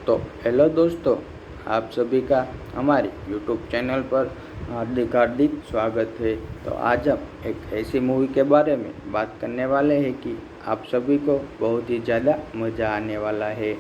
तो हेलो दोस्तों, आप सभी का हमारे YouTube चैनल पर हार्दिक हार्दिक स्वागत है। तो आज हम एक ऐसी मूवी के बारे में बात करने वाले हैं कि आप सभी को बहुत ही ज़्यादा मज़ा आने वाला है।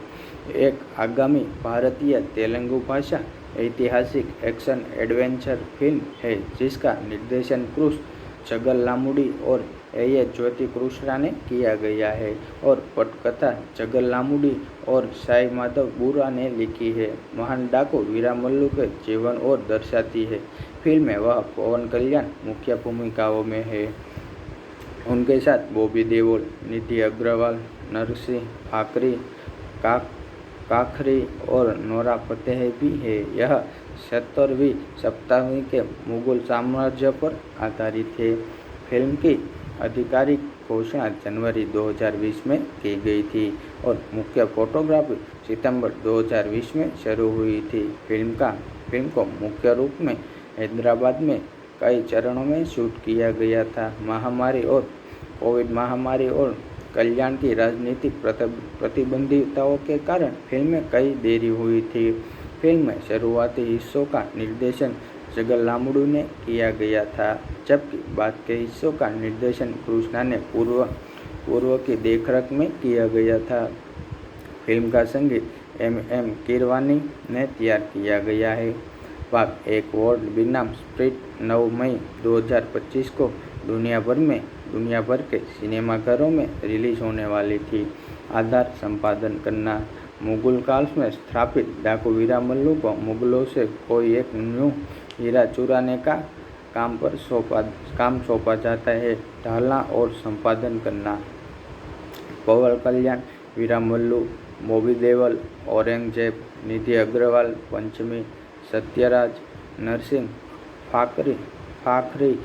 एक आगामी भारतीय तेलुगु भाषा ऐतिहासिक एक्शन एडवेंचर फिल्म है जिसका निर्देशन क्रूस चगलामुडी और ए ज्योति कृष्णा ने किया गया है और पटकथा चगलामुडी और साई माधव बुरा ने लिखी है। महान डाकू वीरामल्लू के जीवन और दर्शाती है। फिल्म में वह पवन कल्याण मुख्य भूमिकाओं में है। उनके साथ बॉबी देओल, निधि अग्रवाल, नरसिंह फाकरी, काखरी और नोरा फतेही भी है। यह 70वीं शताब्दी के मुगल साम्राज्य पर आधारित है। फिल्म की आधिकारिक घोषणा जनवरी 2020 में की गई थी और मुख्य फोटोग्राफी सितंबर 2020 में शुरू हुई थी। फिल्म को मुख्य रूप में हैदराबाद में कई चरणों में शूट किया गया था। कोविड महामारी और कल्याण की राजनीतिक प्रतिबंधितों के कारण फिल्म में कई देरी हुई थी। फिल्म में शुरुआती हिस्सों का निर्देशन चगलामुडी ने किया गया था, जबकि बाद के हिस्सों का निर्देशन कृष्णा ने पूर्व की देखरेख में किया गया था। फिल्म का संगीत एम कीरवानी ने तैयार किया गया है। भाग 1 वर्ल्ड बनाम स्प्रिट 9 मई 2025 को दुनिया भर के सिनेमाघरों में रिलीज होने वाली थी। आधार संपादन करना। मुगल काल में स्थापित डाकू वीरामल्लू को मुगलों से कोई एक न्यू हीरा चुराने का काम सौंपा जाता है। ढालना और संपादन करना। पवन कल्याण वीरामल्लू, बॉबी देओल औरंगजेब, निधि अग्रवाल पंचमी, सत्यराज नरसिंह फाखरी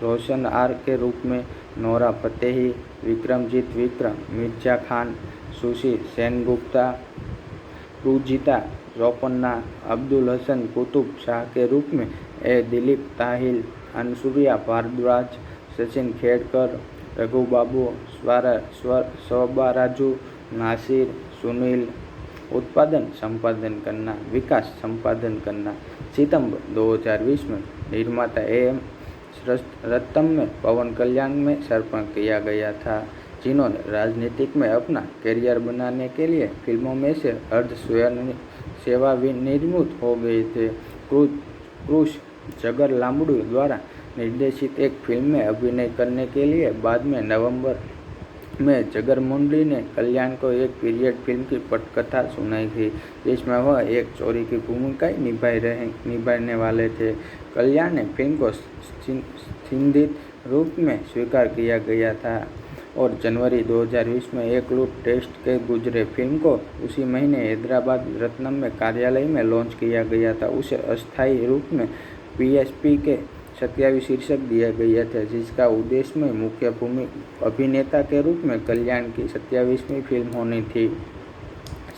रोशन आर के रूप में, Nora Fatehi, Vikramjeet Mirza Khan, sushi Sengupta, Rujita Ropanna, Abdul Hasan Qutub Shah के रूप में, दिलीप ताहिल, अनसुरिया भारद्वाज, सचिन खेड़कर, रघुबाबू स्वबाराजू, नासिर सुनील। उत्पादन संपादन करना, विकास संपादन करना। सितंबर 2020 में निर्माता AM रत्तम में पवन कल्याण में समर्पण किया गया था, जिन्होंने राजनीतिक में अपना करियर बनाने के लिए फिल्मों में से अर्ध सेवानिवृत्त हो गए थे। क्रूस चगलामुडी द्वारा निर्देशित एक फिल्म में अभिनय करने के लिए बाद में नवंबर में चगलामुडी ने कल्याण को एक पीरियड फिल्म की पटकथा सुनाई थी, जिसमें वह एक चोरी की भूमिका निभाने वाले थे। कल्याण ने फिल्म को संदिग्ध रूप में स्वीकार किया गया था और जनवरी 2020 में एक लूट टेस्ट के गुजरे। फिल्म को उसी महीने हैदराबाद रत्नम में कार्यालय में लॉन्च किया गया था। उसे अस्थायी रूप में PSP के 27 शीर्षक दिया गया था, जिसका उद्देश्य में मुख्य अभिनेता के रूप में कल्याण की 27वीं फिल्म होनी थी।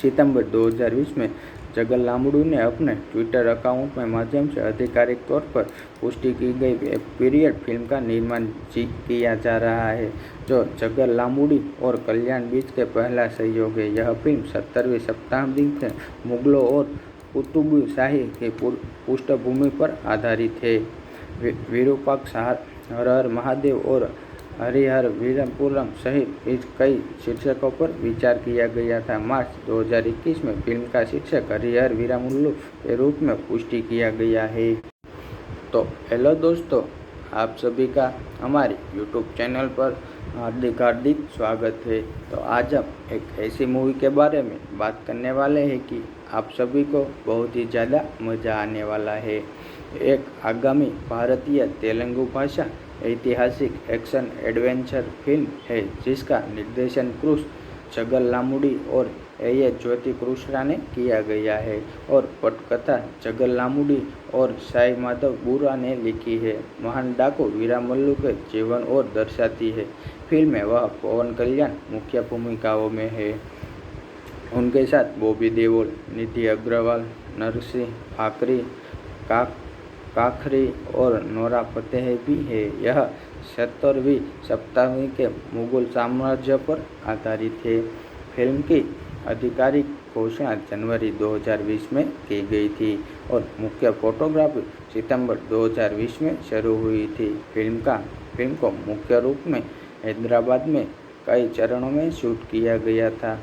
सितंबर 2020 में चगलामुडी ने अपने ट्विटर अकाउंट के माध्यम से आधिकारिक तौर पर पुष्टि की गई पीरियड फिल्म का निर्माण किया जा रहा है, जो चगलामुडी और कल्याण बीच के पहला सहयोग है। यह फिल्म 70वीं शताब्दी के मुगलों और कुतुब शाही की पृष्ठभूमि पर आधारित है। विरूपाक्ष हर हर महादेव और हरिहर वीरपुरम सहित कई शीर्षकों पर विचार किया गया था। मार्च 2021 में फिल्म का शीर्षक हरिहर वीरामल्लू के रूप में पुष्टि किया गया है। तो हेलो दोस्तों, आप सभी का हमारे YouTube चैनल पर हार्दिक हार्दिक स्वागत है। तो आज हम एक ऐसी मूवी के बारे में बात करने वाले हैं कि आप सभी को बहुत ही ज़्यादा मज़ा आने वाला है। एक आगामी भारतीय तेलुगु भाषा ऐतिहासिक एक्शन एडवेंचर फिल्म है जिसका निर्देशन क्रूस चगलामुडी और ए ज्योति कृष्णा ने किया गया है और पटकथा चगलामुडी और साई माधव बुरा ने लिखी है। महान डाकू वीरामल्लू के जीवन और दर्शाती है। फिल्म में वह पवन कल्याण मुख्य भूमिकाओं में है। उनके साथ बॉबी देओल, निधि अग्रवाल, नरसिंह फाकरी, काखरी और नोरा फतेही भी है। यह 70वीं शताब्दी के मुगल साम्राज्य पर आधारित है। फिल्म की आधिकारिक घोषणा जनवरी 2020 में की गई थी और मुख्य फोटोग्राफी सितंबर 2020 में शुरू हुई थी। फिल्म को मुख्य रूप में हैदराबाद में कई चरणों में शूट किया गया था।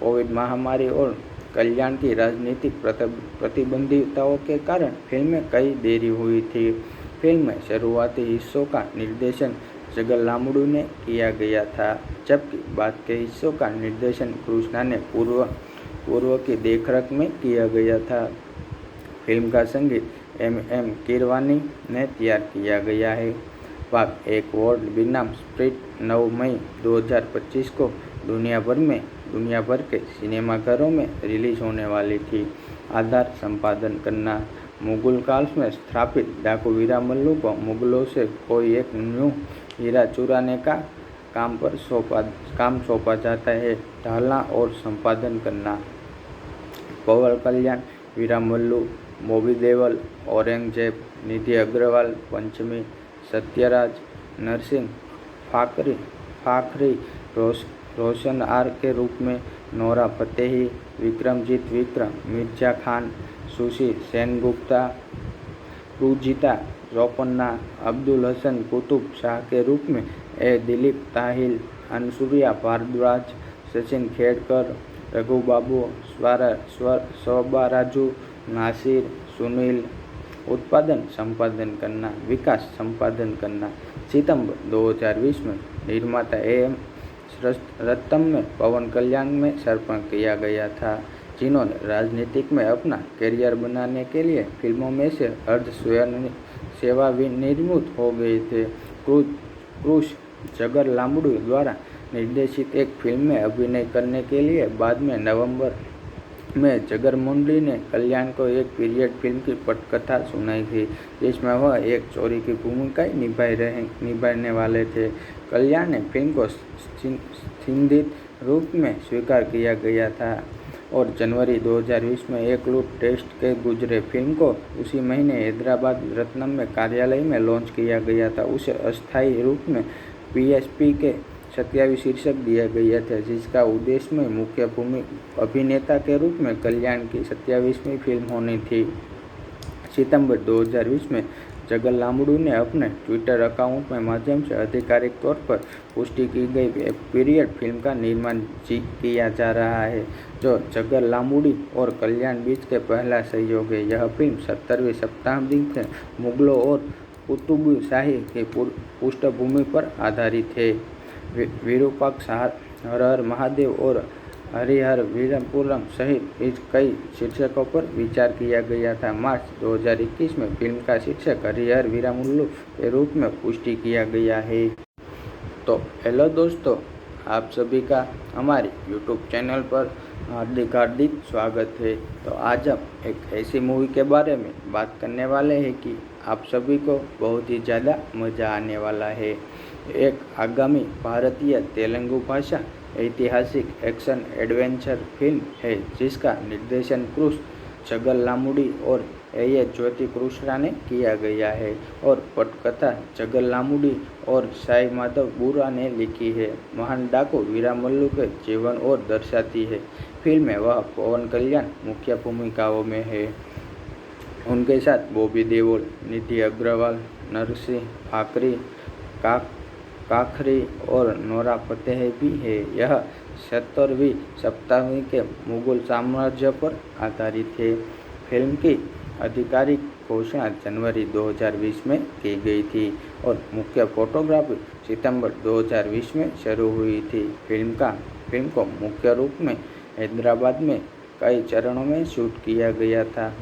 कोविड महामारी और कल्याण की राजनीतिक प्रतिबंधितों के कारण फिल्म में कई देरी हुई थी। फिल्म में शुरुआती हिस्सों का निर्देशन जगर लामुडू ने किया गया था, जबकि बाद के हिस्सों का निर्देशन कृष्णा ने पूर्व की देखरेख में किया गया था। फिल्म का संगीत एम कीरवानी ने तैयार किया गया है। भाग 1 वर्ल्ड बनाम स्प्रिट 9 मई 2025 को दुनिया भर के सिनेमाघरों में रिलीज होने वाली थी। आधार संपादन करना। मुगल काल में स्थापित डाकू वीरामल्लू को मुगलों से कोई एक न्यू हीरा चुराने का काम सौंपा जाता है। ढालना और संपादन करना। पवन कल्याण, वीरामल्लू, बॉबी देओल, औरंगजेब, निधि अग्रवाल, पंचमी, सत्यराज, नरसिंह, फाखरी, रोशन आर के रूप में, Nora Fatehi, Vikramjeet Vikram, Mirza Khan, sushi Sengupta, Rujita Ropanna, Abdul Hasan Qutub Shah के रूप में, दिलीप ताहिल, अनसुरिया भारद्वाज, सचिन खेड़कर, रघुबाबू, स्वबाराजू, नासिर, सुनील। उत्पादन संपादन करना। विकास संपादन करना। सितंबर 2020 में निर्माता AM रत्तम में पवन कल्याण में समर्पण किया गया था, जिन्होंने राजनीतिक में अपना करियर बनाने के लिए फिल्मों में से अर्ध सेवानिवृत्त हो गए थे। क्रूश जगर लामुडू द्वारा निर्देशित एक फिल्म में अभिनय करने के लिए बाद में नवंबर में जगरमोंडी ने कल्याण को एक पीरियड फिल्म की पटकथा सुनाई थी, जिसमें वह एक चोरी की भूमिका निभाने वाले थे। कल्याण ने फिल्म को संदिग्ध रूप में स्वीकार किया गया था और जनवरी 2020 में एक लूट टेस्ट के गुजरे। फिल्म को उसी महीने हैदराबाद रत्नम में कार्यालय में लॉन्च किया गया था। उसे अस्थायी रूप में PSP के 27 शीर्षक दिया गया था, जिसका उद्देश्य में मुख्य अभिनेता के रूप में कल्याण की 27वीं फिल्म होनी थी। सितंबर 2020 में जगर लामुडू ने अपने ट्विटर अकाउंट के माध्यम से आधिकारिक तौर पर पुष्टि की गई पीरियड फिल्म का निर्माण किया जा रहा है, जो जगर लामुडी और कल्याण बीच के पहला सहयोग है। यह फिल्म 17वीं शताब्दी में मुगलों और कुतुब शाही की पृष्ठभूमि पर आधारित है। विरूपाक्ष, हर हर महादेव और हरिहर वीरपुरम सहित इस कई शीर्षकों पर विचार किया गया था। मार्च 2021 में फिल्म का शीर्षक हरिहर वीरामल्लू के रूप में पुष्टि किया गया है। तो हेलो दोस्तों, आप सभी का हमारे YouTube चैनल पर हार्दिक स्वागत है। तो आज हम एक ऐसी मूवी के बारे में बात करने वाले हैं कि आप सभी को बहुत ही ज़्यादा मज़ा आने वाला है। एक आगामी भारतीय तेलुगु भाषा ऐतिहासिक एक्शन एडवेंचर फिल्म है, जिसका निर्देशन क्रूश जगर लामुडी और ज्योति कृष्णा ने किया गया है और पटकथा जगर लामुडी और साई माधव बुरा ने लिखी है। महान डाकू वीरामल्लू के जीवन और दर्शाती है। फिल्म में वह पवन कल्याण मुख्य भूमिकाओं में है। उनके साथ बॉबी देओल, निधि अग्रवाल, नरसिंह, फाखरी और नोरा फतेही भी है। यह 17वीं शताब्दी के मुगल साम्राज्य पर आधारित है। फिल्म की आधिकारिक घोषणा जनवरी 2020 में की गई थी और मुख्य फोटोग्राफी सितंबर 2020 में शुरू हुई थी। फिल्म को मुख्य रूप में हैदराबाद में कई चरणों में शूट किया गया था।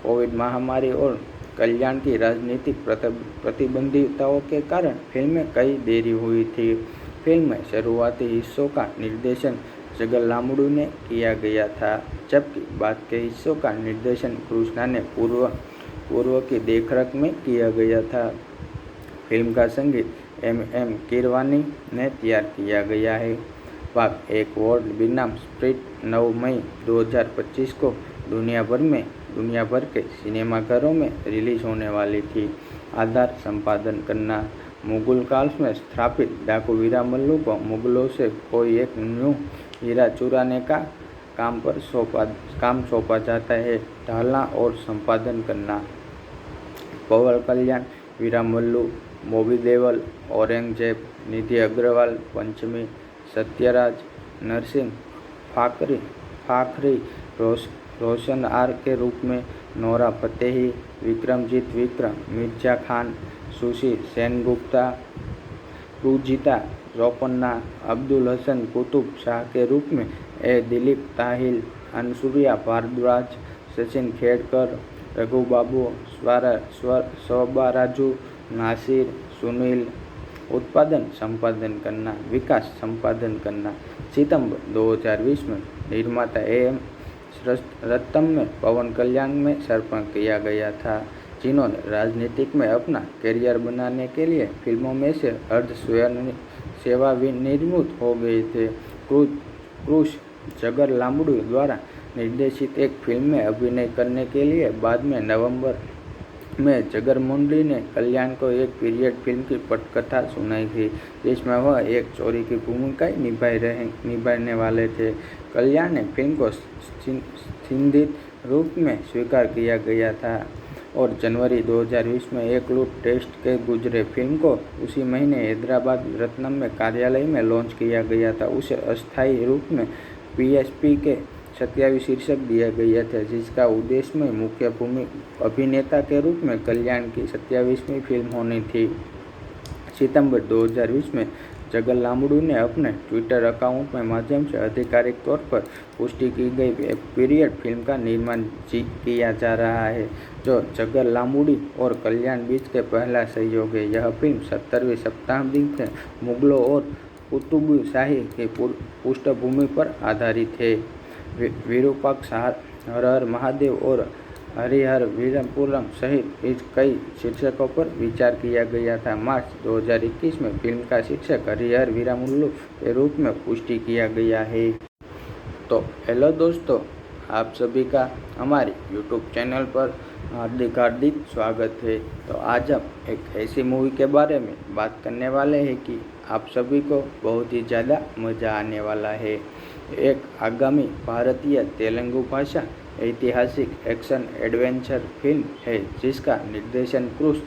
कोविड महामारी और कल्याण की राजनीतिक प्रतिबंधितों के कारण फिल्म में कई देरी हुई थी। फिल्म में शुरुआती हिस्सों का निर्देशन जगर लामुडू ने किया गया था, जबकि बाद के हिस्सों का निर्देशन कृष्णा ने पूर्व की देखरेख में किया गया था। फिल्म का संगीत एम कीरवानी ने तैयार किया गया है। भाग 1 वर्ल्ड बनाम स्प्रिट 9 मई 2025 को दुनिया भर के सिनेमाघरों में रिलीज होने वाली थी। आधार संपादन करना। मुगल काल में स्थापित डाकू वीरामल्लू को मुगलों से कोई एक न्यू हीरा चुराने का काम सौंपा जाता है, ढालना और संपादन करना। पवन कल्याण, वीरामल्लू, बॉबी देओल, औरंगजेब, निधि अग्रवाल, पंचमी, सत्यराज, नरसिंह, फाखरी, रोशन आर के रूप में, Nora Fatehi, Vikramjeet Vikram, Mirza Khan, sushi Sengupta, Rujita Ropanna, Abdul Hasan Qutub Shah के रूप में, ए दिलीप ताहिल, अनसुरिया भारद्वाज, सचिन खेड़कर, रघुबाबू, स्वबाराजू, नासिर, सुनील। उत्पादन संपादन करना, विकास संपादन करना। सितंबर 2020 में निर्माता AM रत्तम में पवन कल्याण में समर्पण किया गया था, जिन्होंने राजनीतिक में अपना करियर बनाने के लिए फिल्मों में से अर्ध सेवानिवृत्त हो गए थे। क्रूश जगर लांबड़ू द्वारा निर्देशित एक फिल्म में अभिनय करने के लिए बाद में नवंबर में जगर मुंडे ने कल्याण को एक पीरियड फिल्म की पटकथा सुनाई थी, जिसमें वह एक चोरी की भूमिका निभाने वाले थे। कल्याण ने फिल्म को संदिग्ध रूप में स्वीकार किया गया था और जनवरी 2020 में एक लूट टेस्ट के गुजरे। फिल्म को उसी महीने हैदराबाद रत्नम में कार्यालय में लॉन्च किया गया था। उसे अस्थायी रूप में PSP के 27 शीर्षक दिया गया था, जिसका उद्देश्य में मुख्य अभिनेता के रूप में कल्याण की 27वीं फिल्म होनी थी। सितंबर 2020 में जगर लांबड़ू ने अपने ट्विटर अकाउंट के माध्यम से आधिकारिक तौर पर पुष्टि की गई पीरियड फिल्म का निर्माण किया जा रहा है, जो जगर लांबड़ू और कल्याण बीच के पहला सहयोग है। यह फिल्म 17वीं शताब्दी के मुगलों और कुतुब शाही की पृष्ठभूमि पर आधारित है। विरूपाक्ष, हर हर महादेव और हरिहर वीरपुरम सहित इस कई शीर्षकों पर विचार किया गया था। मार्च 2021 में फिल्म का शीर्षक हरिहर वीरमल्लू के रूप में पुष्टि किया गया है। तो हेलो दोस्तों, आप सभी का हमारे YouTube चैनल पर हार्दिक स्वागत है। तो आज हम एक ऐसी मूवी के बारे में बात करने वाले हैं कि आप सभी को बहुत ही ज़्यादा मज़ा आने वाला है। एक आगामी भारतीय तेलुगु भाषा ऐतिहासिक एक्शन एडवेंचर फिल्म है, जिसका निर्देशन क्रूश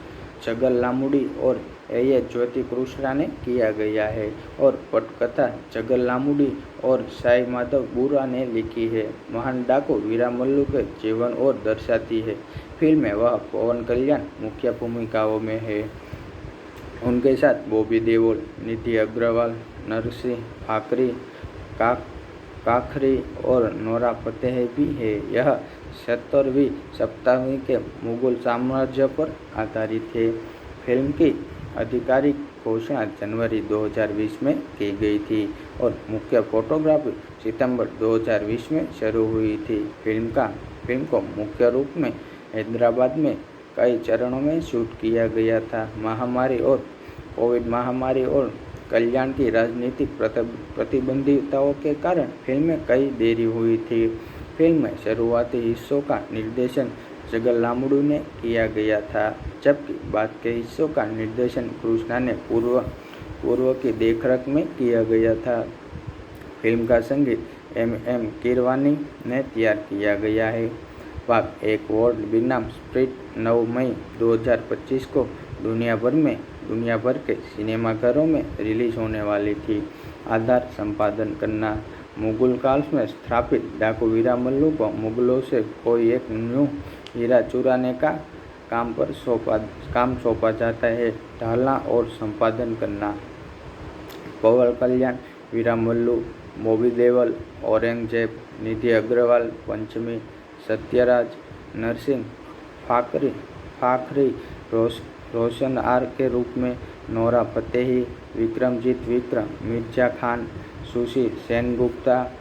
जगर लांबड़ू और A. ज्योति कृष्णा ने किया गया है और पटकथा जगर लांबड़ू और साई माधव बुरा ने लिखी है। महान डाकू वीरामल्लू के जीवन और दर्शाती है। फिल्म में वह पवन कल्याण मुख्य भूमिकाओं में है। उनके साथ बॉबी देओल, निधि अग्रवाल, नरसिंह, फाखरी और नोरा फतेही भी है। यह 17वीं शताब्दी के मुगल साम्राज्य पर आधारित है। फिल्म की आधिकारिक घोषणा जनवरी 2020 में की गई थी और मुख्य फोटोग्राफी सितंबर 2020 में शुरू हुई थी। फिल्म को मुख्य रूप में हैदराबाद में कई चरणों में शूट किया गया था। कोविड महामारी और कल्याण की राजनीतिक प्रतिबंधितों के कारण फिल्म में कई देरी हुई थी। फिल्म में शुरुआती हिस्सों का निर्देशन जगर लांबड़ू ने किया गया था, जबकि बाद के हिस्सों का निर्देशन कृष्णा ने पूर्व की देखरेख में किया गया था। फिल्म का संगीत M. कीरवानी ने तैयार किया गया है। भाग 1 वर्ल्ड बनाम स्प्रिट 9 मई 2025 को दुनिया भर के सिनेमाघरों में रिलीज होने वाली थी। आधार संपादन करना, मुगल काल में स्थापित डाकू वीरामल्लू को मुगलों से कोई एक न्यू हीरा चुराने का काम सौंपा जाता है, ढालना और संपादन करना। पवन कल्याण, वीरामल्लू, बॉबी देओल, औरंगजेब, निधि अग्रवाल, पंचमी, सत्यराज, नरसिंह, फाखरी, रोशन आर के रूप में, Nora Fatehi, Vikramjeet Vikram, Mirza Khan, sushi Sengupta,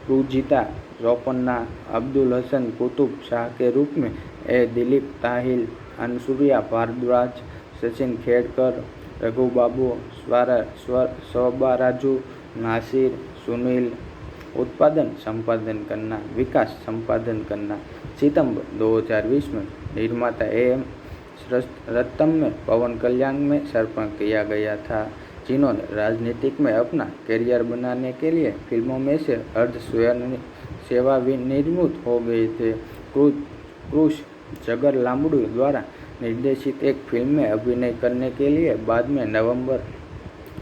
Rujita Ropanna, Abdul Hasan Qutub Shah के रूप में, ए. दिलीप ताहिल, अनसुरिया भारद्वाज, सचिन खेड़कर, रघुबाबू, स्वबाराजू, नासिर, सुनील। उत्पादन संपादन करना, विकास संपादन करना। सितंबर 2020 में निर्माता AM रत्तम में पवन कल्याण में समर्पण किया गया था, जिन्होंने राजनीतिक में अपना करियर बनाने के लिए फिल्मों में से अर्ध सेवानिवृत्त हो गए थे। क्रूस जगर लांबड़ू द्वारा निर्देशित एक फिल्म में अभिनय करने के लिए बाद में नवंबर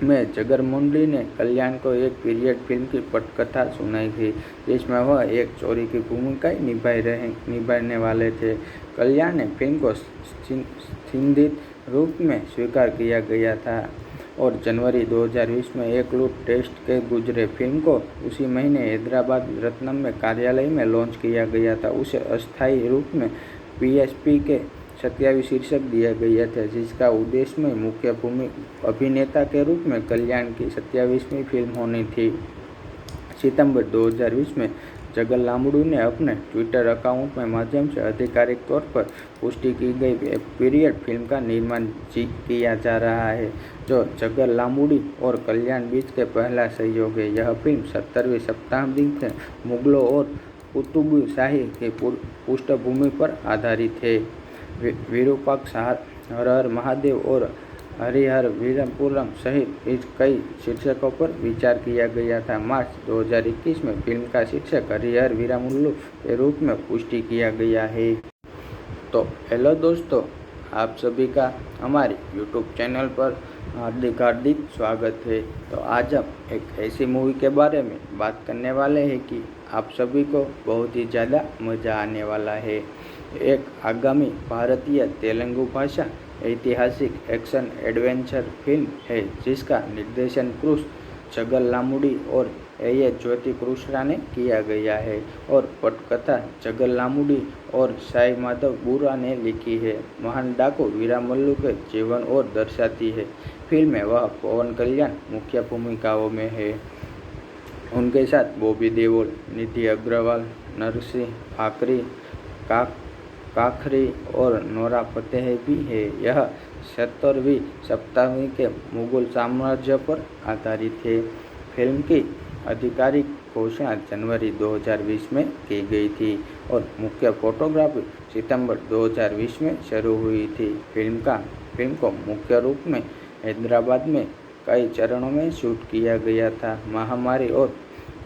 में जगर मुंडे ने कल्याण को एक पीरियड फिल्म की पटकथा सुनाई थी, जिसमें वह एक चोरी की भूमिका निभाने वाले थे। कल्याण ने फिल्म को संदिग्ध रूप में स्वीकार किया गया था और जनवरी 2020 में एक लूट टेस्ट के गुजरे फिल्म को उसी महीने हैदराबाद रत्नम में कार्यालय में लॉन्च किया गया था। उसे अस्थायी रूप में PSP के 27 शीर्षक दिया गया था, जिसका उद्देश्य में मुख्य अभिनेता के रूप में कल्याण की 27वीं फिल्म होनी थी। सितंबर 2020 में जगर लांबड़ू ने अपने ट्विटर अकाउंट के माध्यम से आधिकारिक तौर पर पुष्टि की गई पीरियड फिल्म का निर्माण किया जा रहा है, जो जगर लांबड़ू और कल्याण बीच के पहला सहयोग है। यह फिल्म 17वीं शताब्दी के मुगलों और कुतुब शाही की पृष्ठभूमि पर आधारित है। विरूपाक्ष हर हर महादेव और हरिहर वीरपुरम सहित इस कई शीर्षकों पर विचार किया गया था। मार्च 2021 में फिल्म का शीर्षक हरिहर वीरमुल्लू के रूप में पुष्टि किया गया है। तो हेलो दोस्तों, आप सभी का हमारे YouTube चैनल पर हार्दिक स्वागत है। तो आज हम एक ऐसी मूवी के बारे में बात करने वाले हैं कि आप सभी को बहुत ही ज़्यादा मज़ा आने वाला है। एक आगामी भारतीय तेलुगु भाषा ऐतिहासिक एक्शन एडवेंचर फिल्म है, जिसका निर्देशन क्रूस जगर लांबड़ू और A. ज्योति कृष्णा ने किया गया है और पटकथा जगर लांबड़ू और साई माधव बुरा ने लिखी है। महान डाकू वीरमल्लू के जीवन और दर्शाती है। फिल्म में वह पवन कल्याण मुख्य भूमिकाओं में है। उनके साथ बॉबी देओल, निधि अग्रवाल, नरसिंह फाकरी, काखरी और नोरा फतेही भी है। यह 17वीं शताब्दी के मुगल साम्राज्य पर आधारित है। फिल्म की आधिकारिक घोषणा जनवरी 2020 में की गई थी और मुख्य फोटोग्राफी सितंबर 2020 में शुरू हुई थी। फिल्म को मुख्य रूप में हैदराबाद में कई चरणों में शूट किया गया था।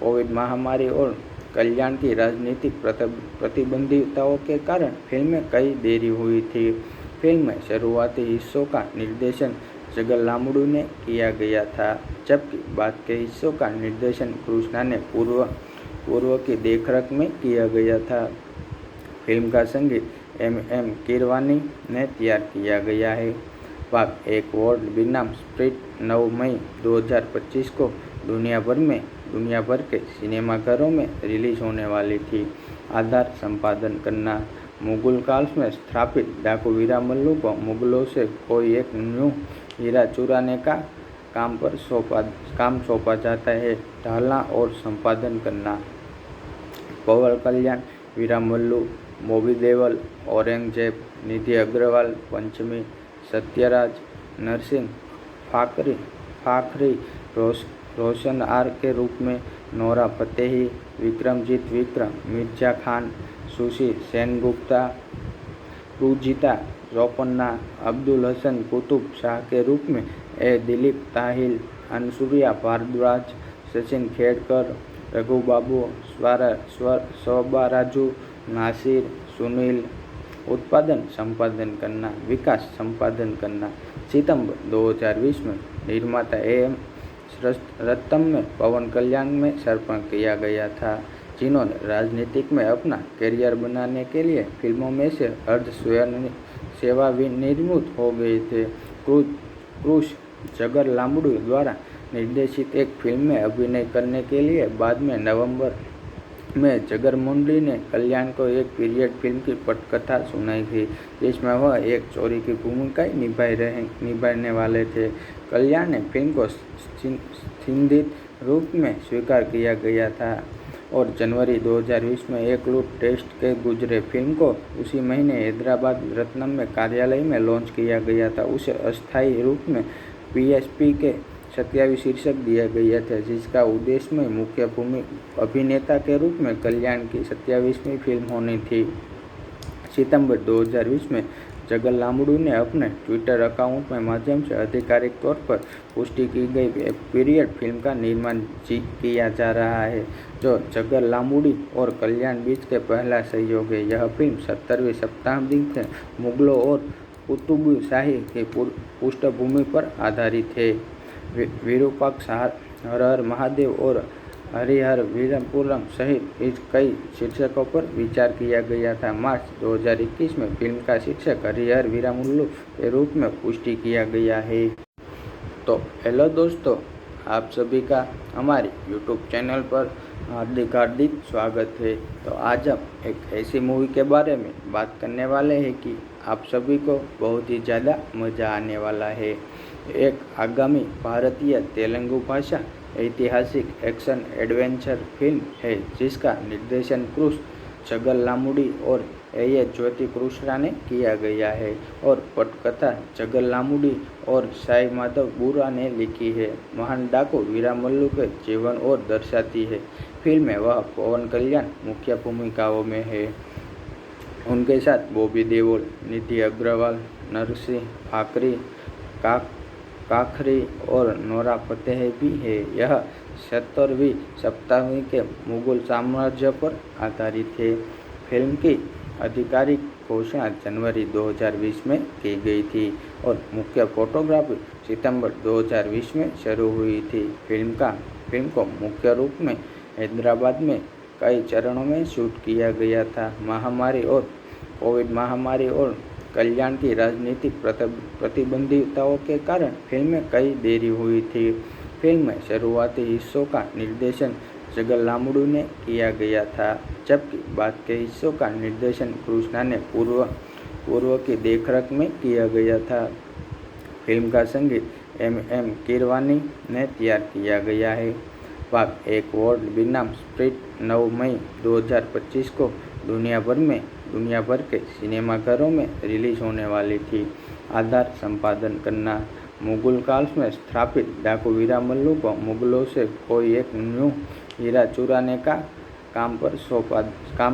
कोविड महामारी और कल्याण की राजनीतिक प्रतिबंधितों के कारण फिल्म में कई देरी हुई थी। फिल्म में शुरुआती हिस्सों का निर्देशन जगर लांबड़ू ने किया गया था, जबकि बाद के हिस्सों का निर्देशन कृष्णा ने पूर्व की देखरेख में किया गया था। फिल्म का संगीत M. कीरवानी ने तैयार किया गया है। भाग 1 वर्ल्ड बनाम स्प्रिट 9 मई 2025 को दुनिया भर के सिनेमाघरों में रिलीज होने वाली थी। आधार संपादन करना। मुगल काल में स्थापित डाकू वीरमल्लू को मुगलों से कोई एक न्यू हीरा चुराने का काम सौंपा जाता है। ढालना और संपादन करना। पवन कल्याण वीरमल्लू, बॉबी देओल औरंगजेब, निधि अग्रवाल पंचमी, सत्यराज, नरसिंह फाखरी रोशन आर के रूप में, Nora Fatehi, Vikramjeet Mirza Khan, sushi Sengupta, Rujita जोपन्ना, Abdul Hasan Qutub Shah के रूप में, A. दिलीप ताहिल, अनसुया भारद्वाज, सचिन खेड़कर, रघु बाबू, स्वराजू, नासिर, सुनील। उत्पादन संपादन करना, विकास संपादन करना। सितंबर 2020 में निर्माता AM रत्नम में पवन कल्याण में समर्पण किया गया था, जिन्होंने राजनीतिक में अपना करियर बनाने के लिए फिल्मों में से अर्ध सेवानिवृत्त हो गए थे। क्रूस जगर लांबड़ू द्वारा निर्देशित एक फिल्म में अभिनय करने के लिए बाद में नवंबर में जगर मुंडे ने कल्याण को एक पीरियड फिल्म की पटकथा सुनाई थी, जिसमें वह एक चोरी की भूमिका निभाने वाले थे। कल्याण ने फिल्म को संदिग्ध रूप में स्वीकार किया गया था और जनवरी 2020 में एक लूट टेस्ट के गुजरे फिल्म को उसी महीने हैदराबाद रत्नम में कार्यालय में लॉन्च किया गया था। उसे अस्थायी रूप में PSP के 27 शीर्षक दिया गया था, जिसका उद्देश्य में मुख्य अभिनेता के रूप में कल्याण की 27वीं फिल्म होनी थी। सितंबर 2020 में जगर लामड़ू ने अपने ट्विटर अकाउंट में माध्यम से आधिकारिक तौर पर पुष्टि की गई पीरियड फिल्म का निर्माण किया जा रहा है, जो जगर लामूडी और कल्याण बीच के पहला सहयोग है। यह फिल्म 70वीं शताब्दी के मुगलों और कुतुब शाही की पृष्ठभूमि पर आधारित है। विरूपाक्ष, हर हर महादेव और हरिहर वीरपुरम सहित इस कई शीर्षकों पर विचार किया गया था। मार्च 2021 में फिल्म का शीर्षक हरिहर वीरमुल्लू के रूप में पुष्टि किया गया है। तो हेलो दोस्तों, आप सभी का हमारे YouTube चैनल पर हार्दिक स्वागत है। तो आज हम एक ऐसी मूवी के बारे में बात करने वाले हैं कि आप सभी को बहुत ही ज़्यादा मज़ा आने वाला है। एक आगामी भारतीय तेलुगु भाषा ऐतिहासिक एक्शन एडवेंचर फिल्म है, जिसका निर्देशन क्रूस जगर लामूडी और ए ज्योति कृष्णा ने किया गया है और पटकथा जगर लामूडी और साई माधव बुरा ने लिखी है। महान डाकू वीरमल्लू के जीवन और दर्शाती है। फिल्म में वह पवन कल्याण मुख्य भूमिकाओं में है। उनके साथ बॉबी देओल, निधि अग्रवाल, नरसिंह फाकरी, काखरी और नोरा फतेही भी है। यह 70वीं शताब्दी के मुगल साम्राज्य पर आधारित है। फिल्म की आधिकारिक घोषणा जनवरी 2020 में की गई थी और मुख्य फोटोग्राफी सितंबर 2020 में शुरू हुई थी। फिल्म को मुख्य रूप में हैदराबाद में कई चरणों में शूट किया गया था। कोविड महामारी और कल्याण की राजनीतिक प्रतिबंधितों के कारण फिल्म में कई देरी हुई थी। फिल्म में शुरुआती हिस्सों का निर्देशन जगर लामूडू ने किया गया था, जबकि बाद के हिस्सों का निर्देशन कृष्णा ने पूर्व की देखरेख में किया गया था। फिल्म का संगीत एम कीरवानी ने तैयार किया गया है। भाग 1 वर्ल्ड बनाम स्प्रिट 9 मई 2025 को दुनिया भर के सिनेमाघरों में रिलीज होने वाली थी। आधार संपादन करना। मुगल काल में स्थापित डाकू वीरमल्लू को मुगलों से कोई एक न्यू हीरा चुराने का काम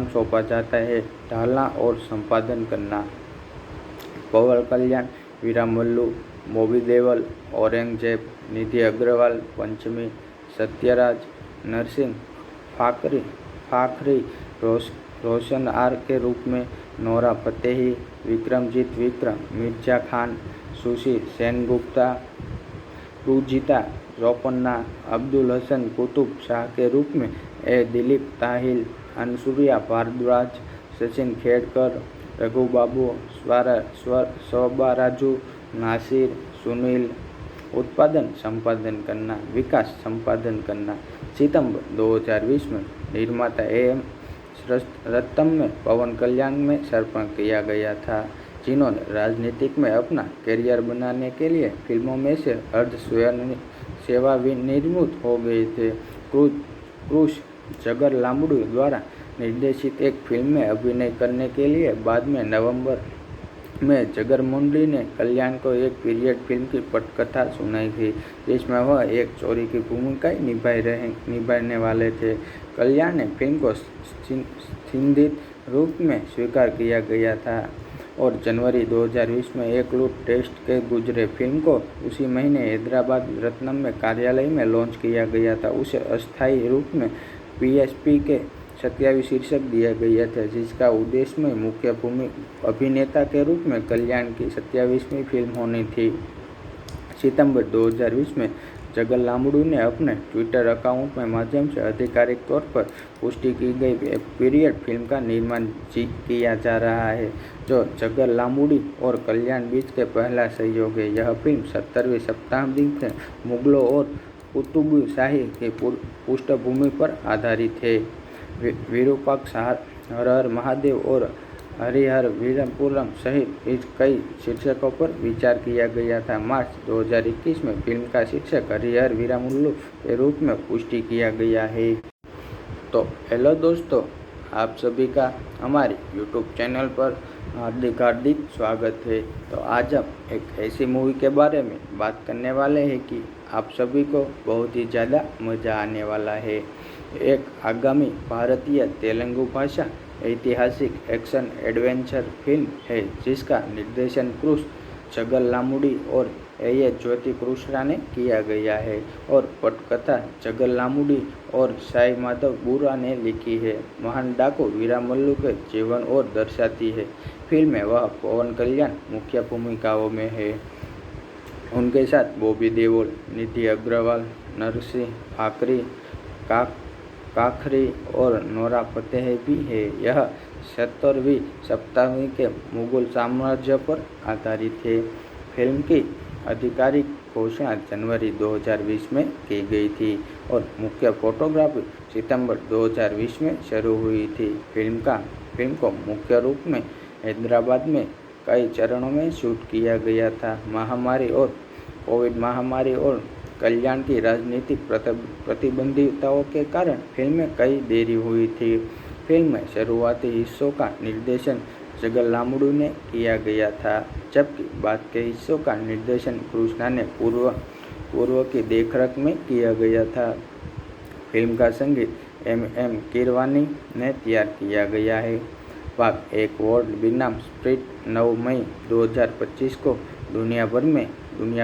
सौंपा जाता है। ढालना और संपादन करना। पवन कल्याण वीरमल्लू, बॉबी देओल औरंगजेब, निधि अग्रवाल पंचमी, सत्यराज, नरसिंह फाखरी रोशन आर के रूप में, Nora Fatehi, Vikramjeet Mirza Khan, sushi Sengupta, Rujita Ropanna, Abdul Hasan Qutub Shah के रूप में, दिलीप ताहिल, अनसुरिया भारद्वाज, सचिन खेड़कर, रघु बाबू, स्वराजू, नासिर, सुनील। उत्पादन संपादन करना, विकास संपादन करना। सितंबर 2020 में निर्माता AM रत्तम में पवन कल्याण में समर्पण किया गया था, जिन्होंने राजनीतिक में अपना करियर बनाने के लिए फिल्मों में से अर्ध सेवानिवृत्त हो गए थे। क्रूस जगर लामूडू द्वारा निर्देशित एक फिल्म में अभिनय करने के लिए बाद में नवंबर में जगर मुंडी ने कल्याण को एक पीरियड फिल्म की पटकथा सुनाई थी, जिसमें वह एक चोरी की भूमिका निभाने वाले थे। कल्याण ने फिल्म को संदिग्ध रूप में स्वीकार किया गया था और जनवरी 2020 में एक लूट टेस्ट के गुजरे। फिल्म को उसी महीने हैदराबाद रत्नम में कार्यालय में लॉन्च किया गया था। उसे अस्थायी रूप में PSP के 27 शीर्षक दिया गया था, जिसका उद्देश्य में मुख्य अभिनेता के रूप में कल्याण की 27वीं फिल्म होनी थी। सितंबर 2020 में जगर लामूडू ने अपने ट्विटर अकाउंट में माध्यम से आधिकारिक तौर पर पुष्टि की गई पीरियड फिल्म का निर्माण किया जा रहा है, जो जगर लामूडी और कल्याण बीच के पहला सहयोग है। यह फिल्म 70वीं शताब्दी के मुगलों और कुतुब शाही की पृष्ठभूमि पर आधारित है। विरूपाक्ष, हर हर महादेव और हरिहर वीरपुरम सहित इस कई शीर्षकों पर विचार किया गया था। मार्च 2021 में फिल्म का शीर्षक हरिहर वीरमुल्लू के रूप में पुष्टि किया गया है। तो हेलो दोस्तों, आप सभी का हमारे YouTube चैनल पर हार्दिक स्वागत है। तो आज हम एक ऐसी मूवी के बारे में बात करने वाले हैं कि आप सभी को बहुत ही ज़्यादा मज़ा आने वाला है। एक आगामी भारतीय तेलुगु भाषा ऐतिहासिक एक्शन एडवेंचर फिल्म है जिसका निर्देशन क्रूस चगलामुडी और ए ज्योति कृष्णा ने किया गया है और पटकथा चगलामुडी और साई माधव बुरा ने लिखी है। महान डाकू वीरामल्लू के जीवन और दर्शाती है। फिल्म में वह पवन कल्याण मुख्य भूमिकाओं में है। उनके साथ बॉबी देओल, निधि अग्रवाल, नरसिंह फाकरी, काखरी और नोरा फतेही भी है। यह 70वीं शताब्दी के मुगल साम्राज्य पर आधारित है। फिल्म की आधिकारिक घोषणा जनवरी 2020 में की गई थी और मुख्य फोटोग्राफी सितंबर 2020 में शुरू हुई थी। फिल्म को मुख्य रूप में हैदराबाद में कई चरणों में शूट किया गया था। कोविड महामारी और कल्याण की राजनीतिक प्रतिबंधितों के कारण फिल्म में कई देरी हुई थी। फिल्म में शुरुआती हिस्सों का निर्देशन चगलामुडी ने किया गया था, जबकि बाद के हिस्सों का निर्देशन कृष्णा ने पूर्व की देखरेख में किया गया था। फिल्म का संगीत एम कीरवानी ने तैयार किया गया है। भाग 1 वर्ल्ड बनाम स्प्रिट 9 मई 2025 को दुनिया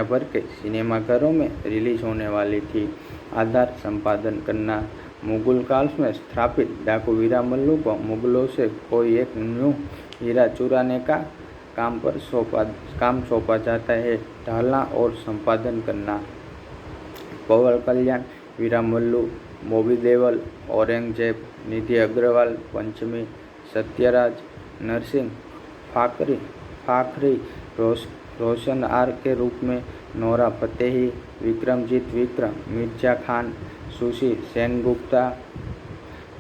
भर के सिनेमाघरों में रिलीज होने वाली थी। आधार संपादन करना। मुगल काल में स्थापित डाकू वीरामल्लू को मुगलों से कोई एक न्यू हीरा चुराने का काम सौंपा जाता है। ढालना और संपादन करना। पवन कल्याण वीरामल्लू, बॉबी देओल औरंगजेब, निधि अग्रवाल पंचमी, सत्यराज, नरसिंह फाखरी रोशन आर के रूप में, Nora Fatehi, Vikramjeet Mirza Khan, sushi Sengupta,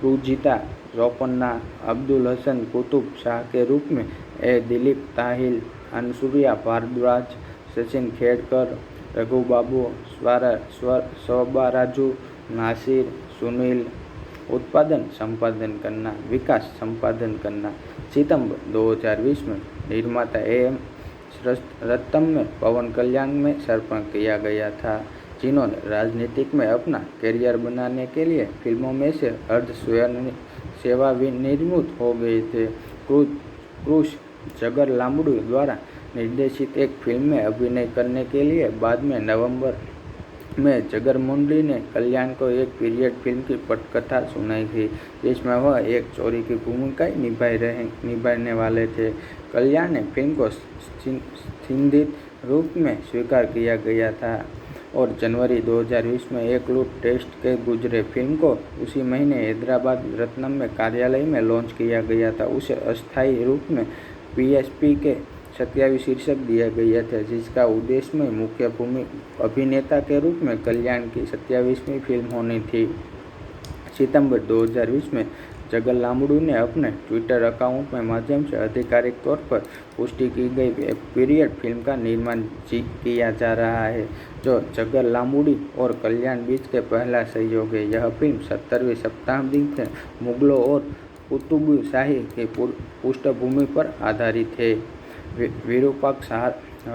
Rujita Ropanna, Abdul Hasan Qutub Shah के रूप में, दिलीप ताहिल, अनसुरिया भारद्वाज, सचिन खेड़कर, रघुबाबू, स्वबाराजू, नासिर, सुनील। उत्पादन संपादन करना, विकास संपादन करना। सितंबर 2020 में निर्माता AM रत्तम में पवन कल्याण में समर्पण किया गया था, जिन्होंने राजनीतिक में अपना करियर बनाने के लिए फिल्मों में से अर्ध सेवानिवृत्त हो गए थे। क्रूस चगलामुडी द्वारा निर्देशित एक फिल्म में अभिनय करने के लिए बाद में नवंबर में जगरमोंडी ने कल्याण को एक पीरियड फिल्म की पटकथा सुनाई थी, जिसमें वह एक चोरी की भूमिका निभाने वाले थे। कल्याण ने फिल्म को संदिग्ध रूप में स्वीकार किया गया था और जनवरी 2020 में एक लूट टेस्ट के गुजरे। फिल्म को उसी महीने हैदराबाद रत्नम में कार्यालय में लॉन्च किया गया था। उसे अस्थायी रूप में PSP के 27 शीर्षक दिया गया था, जिसका उद्देश्य में मुख्य अभिनेता के रूप में कल्याण की 27वीं फिल्म होनी थी। सितंबर 2020 में चगलामुडी ने अपने ट्विटर अकाउंट के माध्यम से आधिकारिक तौर पर पुष्टि की गई पीरियड फिल्म का निर्माण किया जा रहा है, जो चगलामुडी और कल्याण बीच के पहला सहयोग है। यह फिल्म 70वीं शताब्दी के मुगलों और कुतुब शाही की पृष्ठभूमि पर आधारित है। विरूपाक्ष, हर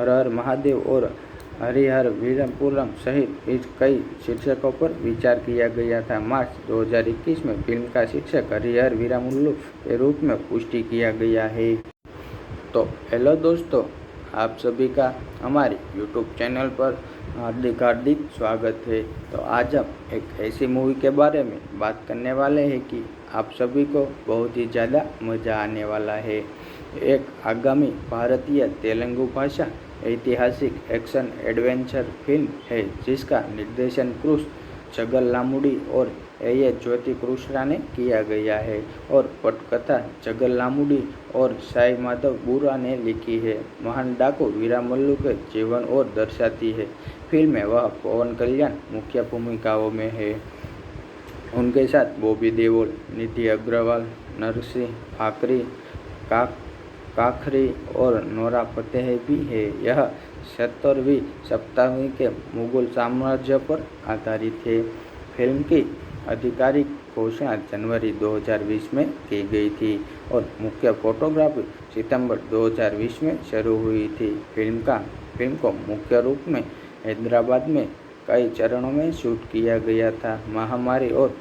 हर महादेव और हरिहर वीरपुरम सहित कई शीर्षकों पर विचार किया गया था। मार्च 2021 में फिल्म का शीर्षक हरिहर वीरामल्लू के रूप में पुष्टि किया गया है। तो हेलो दोस्तों, आप सभी का हमारे YouTube चैनल पर हार्दिक स्वागत है। तो आज हम एक ऐसी मूवी के बारे में बात करने वाले हैं कि आप सभी को बहुत ही ज़्यादा मज़ा आने वाला है। एक आगामी भारतीय तेलुगु भाषा ऐतिहासिक एक्शन एडवेंचर फिल्म है जिसका निर्देशन क्रूस चगलामुडी और ए ज्योति कृष्णा ने किया गया है और पटकथा चगलामुडी और साई माधव बुरा ने लिखी है। महान डाकू वीरामल्लू के जीवन और दर्शाती है। फिल्म में वह पवन कल्याण मुख्य भूमिकाओं में है। उनके साथ बॉबी देओल, निधि अग्रवाल, नरसिंह फाकरी, काखरी और नोरा फतेही भी है। यह 70वीं शताब्दी के मुगल साम्राज्य पर आधारित है। फिल्म की आधिकारिक घोषणा जनवरी 2020 में की गई थी और मुख्य फोटोग्राफी सितंबर 2020 में शुरू हुई थी। फिल्म को मुख्य रूप में हैदराबाद में कई चरणों में शूट किया गया था। महामारी और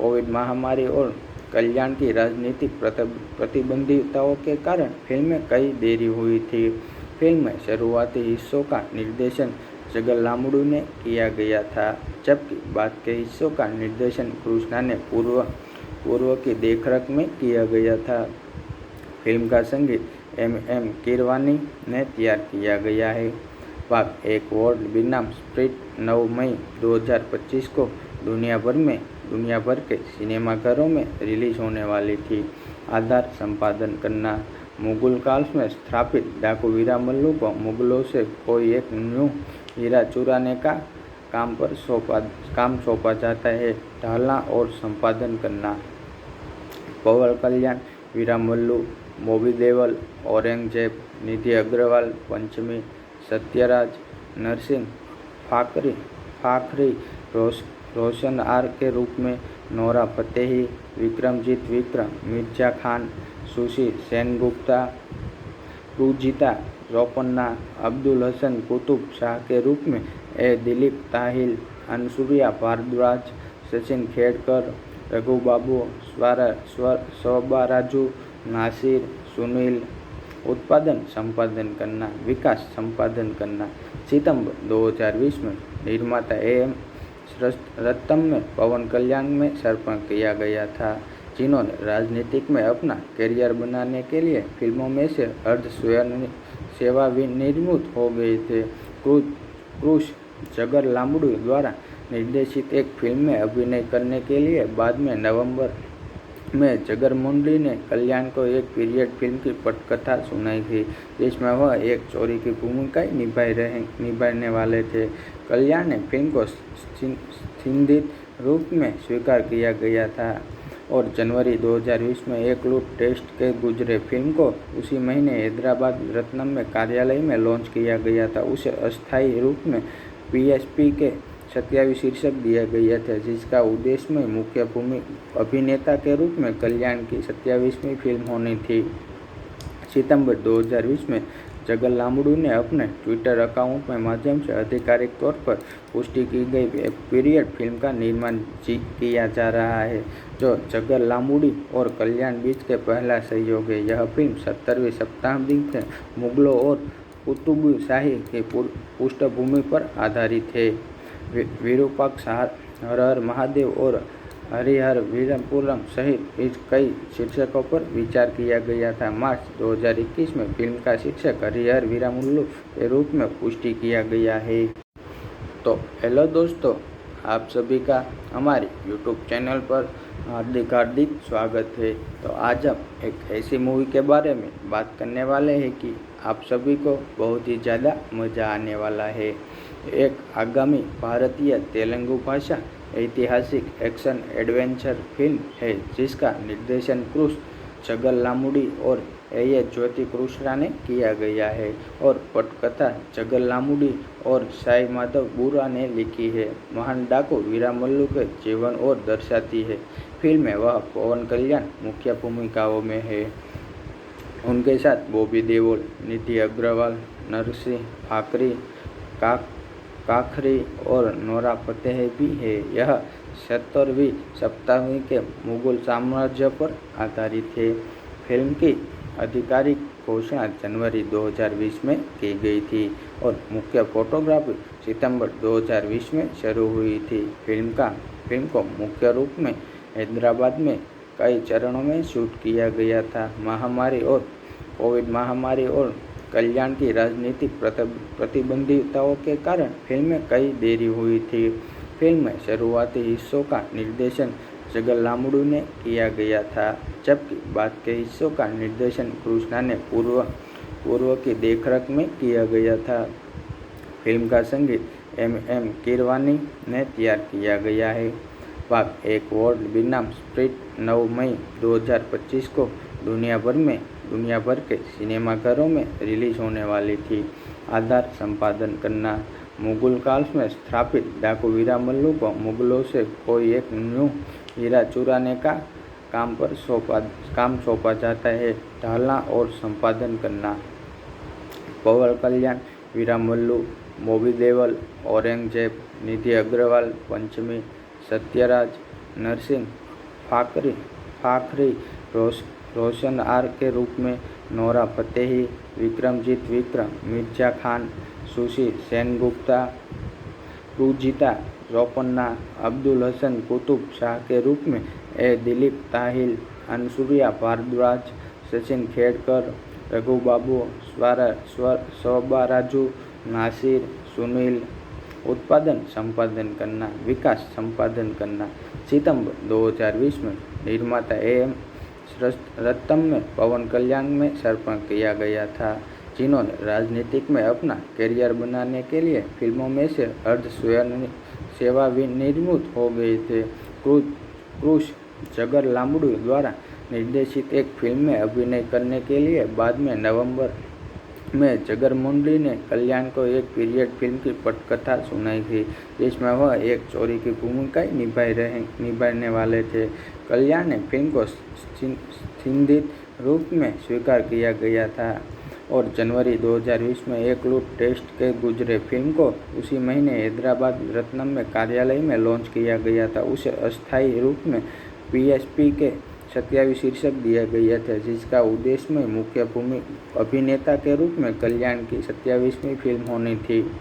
कोविड महामारी और कल्याण की राजनीतिक प्रतिबंधिताओं के कारण फिल्म में कई देरी हुई थी। फिल्म में शुरुआती हिस्सों का निर्देशन जगर लामुडू ने किया गया था, जबकि बाद के हिस्सों का निर्देशन कृष्णा ने पूर्व की देखरेख में किया गया था। फिल्म का संगीत एम कीरवानी ने तैयार किया गया है। भाग 1 वर्ल्ड बनाम स्प्रिट 9 मई 2025 को दुनिया भर के सिनेमाघरों में रिलीज होने वाली थी। आधार संपादन करना। मुगल काल में स्थापित डाकू वीरामल्लू को मुगलों से कोई एक न्यू हीरा चुराने का काम सौंपा जाता है। ढालना और संपादन करना। पवन कल्याण, वीरामल्लू, बॉबी देओल, औरंगजेब, निधि अग्रवाल, पंचमी, सत्यराज, नरसिंह, फाखरी, रोशन आर के रूप में, Nora Fatehi, Vikramjeet Vikram, Mirza Khan, sushi Sengupta, Rujita Ropanna, Abdul Hasan Qutub Shah के रूप में, दिलीप ताहिल, अनसुरिया भारद्वाज, सचिन खेड़कर, रघुबाबू, स्वबाराजू, नासिर, सुनील। उत्पादन संपादन करना। विकास संपादन करना। सितंबर 2020 में निर्माता AM रत्तम में पवन कल्याण में समर्पण किया गया था, जिन्होंने राजनीतिक में अपना करियर बनाने के लिए फिल्मों में से अर्ध सेवानिवृत्त हो गए थे। क्रूस जगर लामुडू द्वारा निर्देशित एक फिल्म में अभिनय करने के लिए बाद में नवंबर में जगर मुंडे ने कल्याण को एक पीरियड फिल्म की पटकथा सुनाई थी, जिसमें वह एक चोरी की भूमिका निभाने वाले थे। कल्याण ने फिल्म को संदिग्ध रूप में स्वीकार किया गया था और जनवरी 2020 में एक लूट टेस्ट के गुजरे। फिल्म को उसी महीने हैदराबाद रत्नम में कार्यालय में लॉन्च किया गया था। उसे अस्थायी रूप में PSP के 27 शीर्षक दिया गया था, जिसका उद्देश्य में मुख्य भूमि अभिनेता के रूप में कल्याण की 27वीं फिल्म होनी थी। सितंबर 2020 में जगर लामुडू ने अपने ट्विटर अकाउंट के माध्यम से आधिकारिक तौर पर पुष्टि की गई पीरियड फिल्म का निर्माण किया जा रहा है, जो जगर लामुडी और कल्याण बीच के पहला सहयोग है। यह फिल्म 17वीं शताब्दी के मुगलों और कुतुब शाही की पृष्ठभूमि पर आधारित है। विरूपाक्ष, हर हर महादेव और हरिहर वीरपुरम सहित इस कई शीर्षकों पर विचार किया गया था। मार्च 2021 में फिल्म का शीर्षक हरिहर वीरामल्लू के रूप में पुष्टि किया गया है। तो हेलो दोस्तों, आप सभी का हमारे YouTube चैनल पर हार्दिक स्वागत है। तो आज हम एक ऐसी मूवी के बारे में बात करने वाले हैं कि आप सभी को बहुत ही ज़्यादा मज़ा आने वाला है। एक आगामी भारतीय तेलुगु भाषा ऐतिहासिक एक्शन एडवेंचर फिल्म है, जिसका निर्देशन क्रूस जगर लामुडी और ज्योति कृष्णा ने किया गया है और पटकथा जगर लामुडी और साई माधव बुरा ने लिखी है। महान डाकू वीरामल्लू के जीवन और दर्शाती है। फिल्म में वह पवन कल्याण मुख्य भूमिकाओं में है। उनके साथ बॉबी देओल, निधि अग्रवाल, नरसिंह, फाखरी और नोरा फतेही भी है। यह 17वीं शताब्दी के मुगल साम्राज्य पर आधारित है। फिल्म की आधिकारिक घोषणा जनवरी 2020 में की गई थी और मुख्य फोटोग्राफी सितंबर 2020 में शुरू हुई थी। फिल्म को मुख्य रूप में हैदराबाद में कई चरणों में शूट किया गया था। कोविड महामारी और कल्याण की राजनीतिक प्रतिबंधिताओं के कारण फिल्म में कई देरी हुई थी। फिल्म में शुरुआती हिस्सों का निर्देशन जगर लामुडू ने किया गया था, जबकि बाद के हिस्सों का निर्देशन कृष्णा ने पूर्व की देखरेख में किया गया था। फिल्म का संगीत एम कीरवानी ने तैयार किया गया है। भाग 1 वर्ल्ड बनाम स्प्रिट 9 मई 2025 को दुनिया भर के सिनेमाघरों में रिलीज होने वाली थी। आधार संपादन करना। मुगल काल में स्थापित डाकू वीरामल्लू को मुगलों से कोई एक न्यू हीरा चुराने का काम सौंपा जाता है। ढालना और संपादन करना। पवन कल्याण, वीरामल्लू, बॉबी देओल, औरंगजेब, निधि अग्रवाल, पंचमी, सत्यराज, नरसिंह, फाखरी रोशन आर के रूप में, Nora Fatehi, Vikramjeet Vikram, Mirza Khan, sushi Sengupta, Rujita Ropanna, Abdul Hasan Qutub Shah के रूप में, ए दिलीप ताहिल, अनसुरिया भारद्वाज, सचिन खेड़कर, रघुबाबू, स्वबाराजू, नासिर, सुनील। उत्पादन संपादन करना, विकास संपादन करना। सितंबर 2020 में निर्माता AM रत्तम में पवन कल्याण में समर्पण किया गया था, जिन्होंने राजनीतिक में अपना करियर बनाने के लिए फिल्मों में से अर्ध सेवानिवृत्त हो गए थे। क्रूश जगर लांबड़ू द्वारा निर्देशित एक फिल्म में अभिनय करने के लिए बाद में नवंबर में जगर मुंडे ने कल्याण को एक पीरियड फिल्म की पटकथा सुनाई थी, जिसमें वह एक चोरी की भूमिका निभाने वाले थे। कल्याण ने फिल्म को संदिग्ध रूप में स्वीकार किया गया था और जनवरी 2020 में एक लूट टेस्ट के गुजरे फिल्म को उसी महीने हैदराबाद रत्नम में कार्यालय में लॉन्च किया गया था। उसे अस्थायी रूप में PSP के 27 शीर्षक दिया गया था, जिसका उद्देश्य में मुख्य भूमि अभिनेता के रूप में कल्याण की 27वीं फिल्म होनी थी।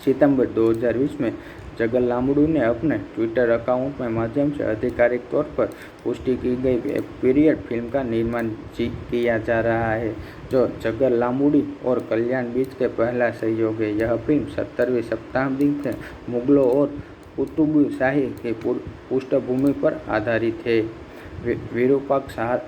सितंबर 2020 में जगर लांबड़ू ने अपने ट्विटर अकाउंट के माध्यम से आधिकारिक तौर पर पुष्टि की गई एक पीरियड फिल्म का निर्माण किया जा रहा है, जो जगर लांबड़ी और कल्याण बीच के पहला सहयोग है। यह फिल्म 17वीं शताब्दी में मुगलों और कुतुब शाही की पृष्ठभूमि पर आधारित है। विरूपाक्ष, हर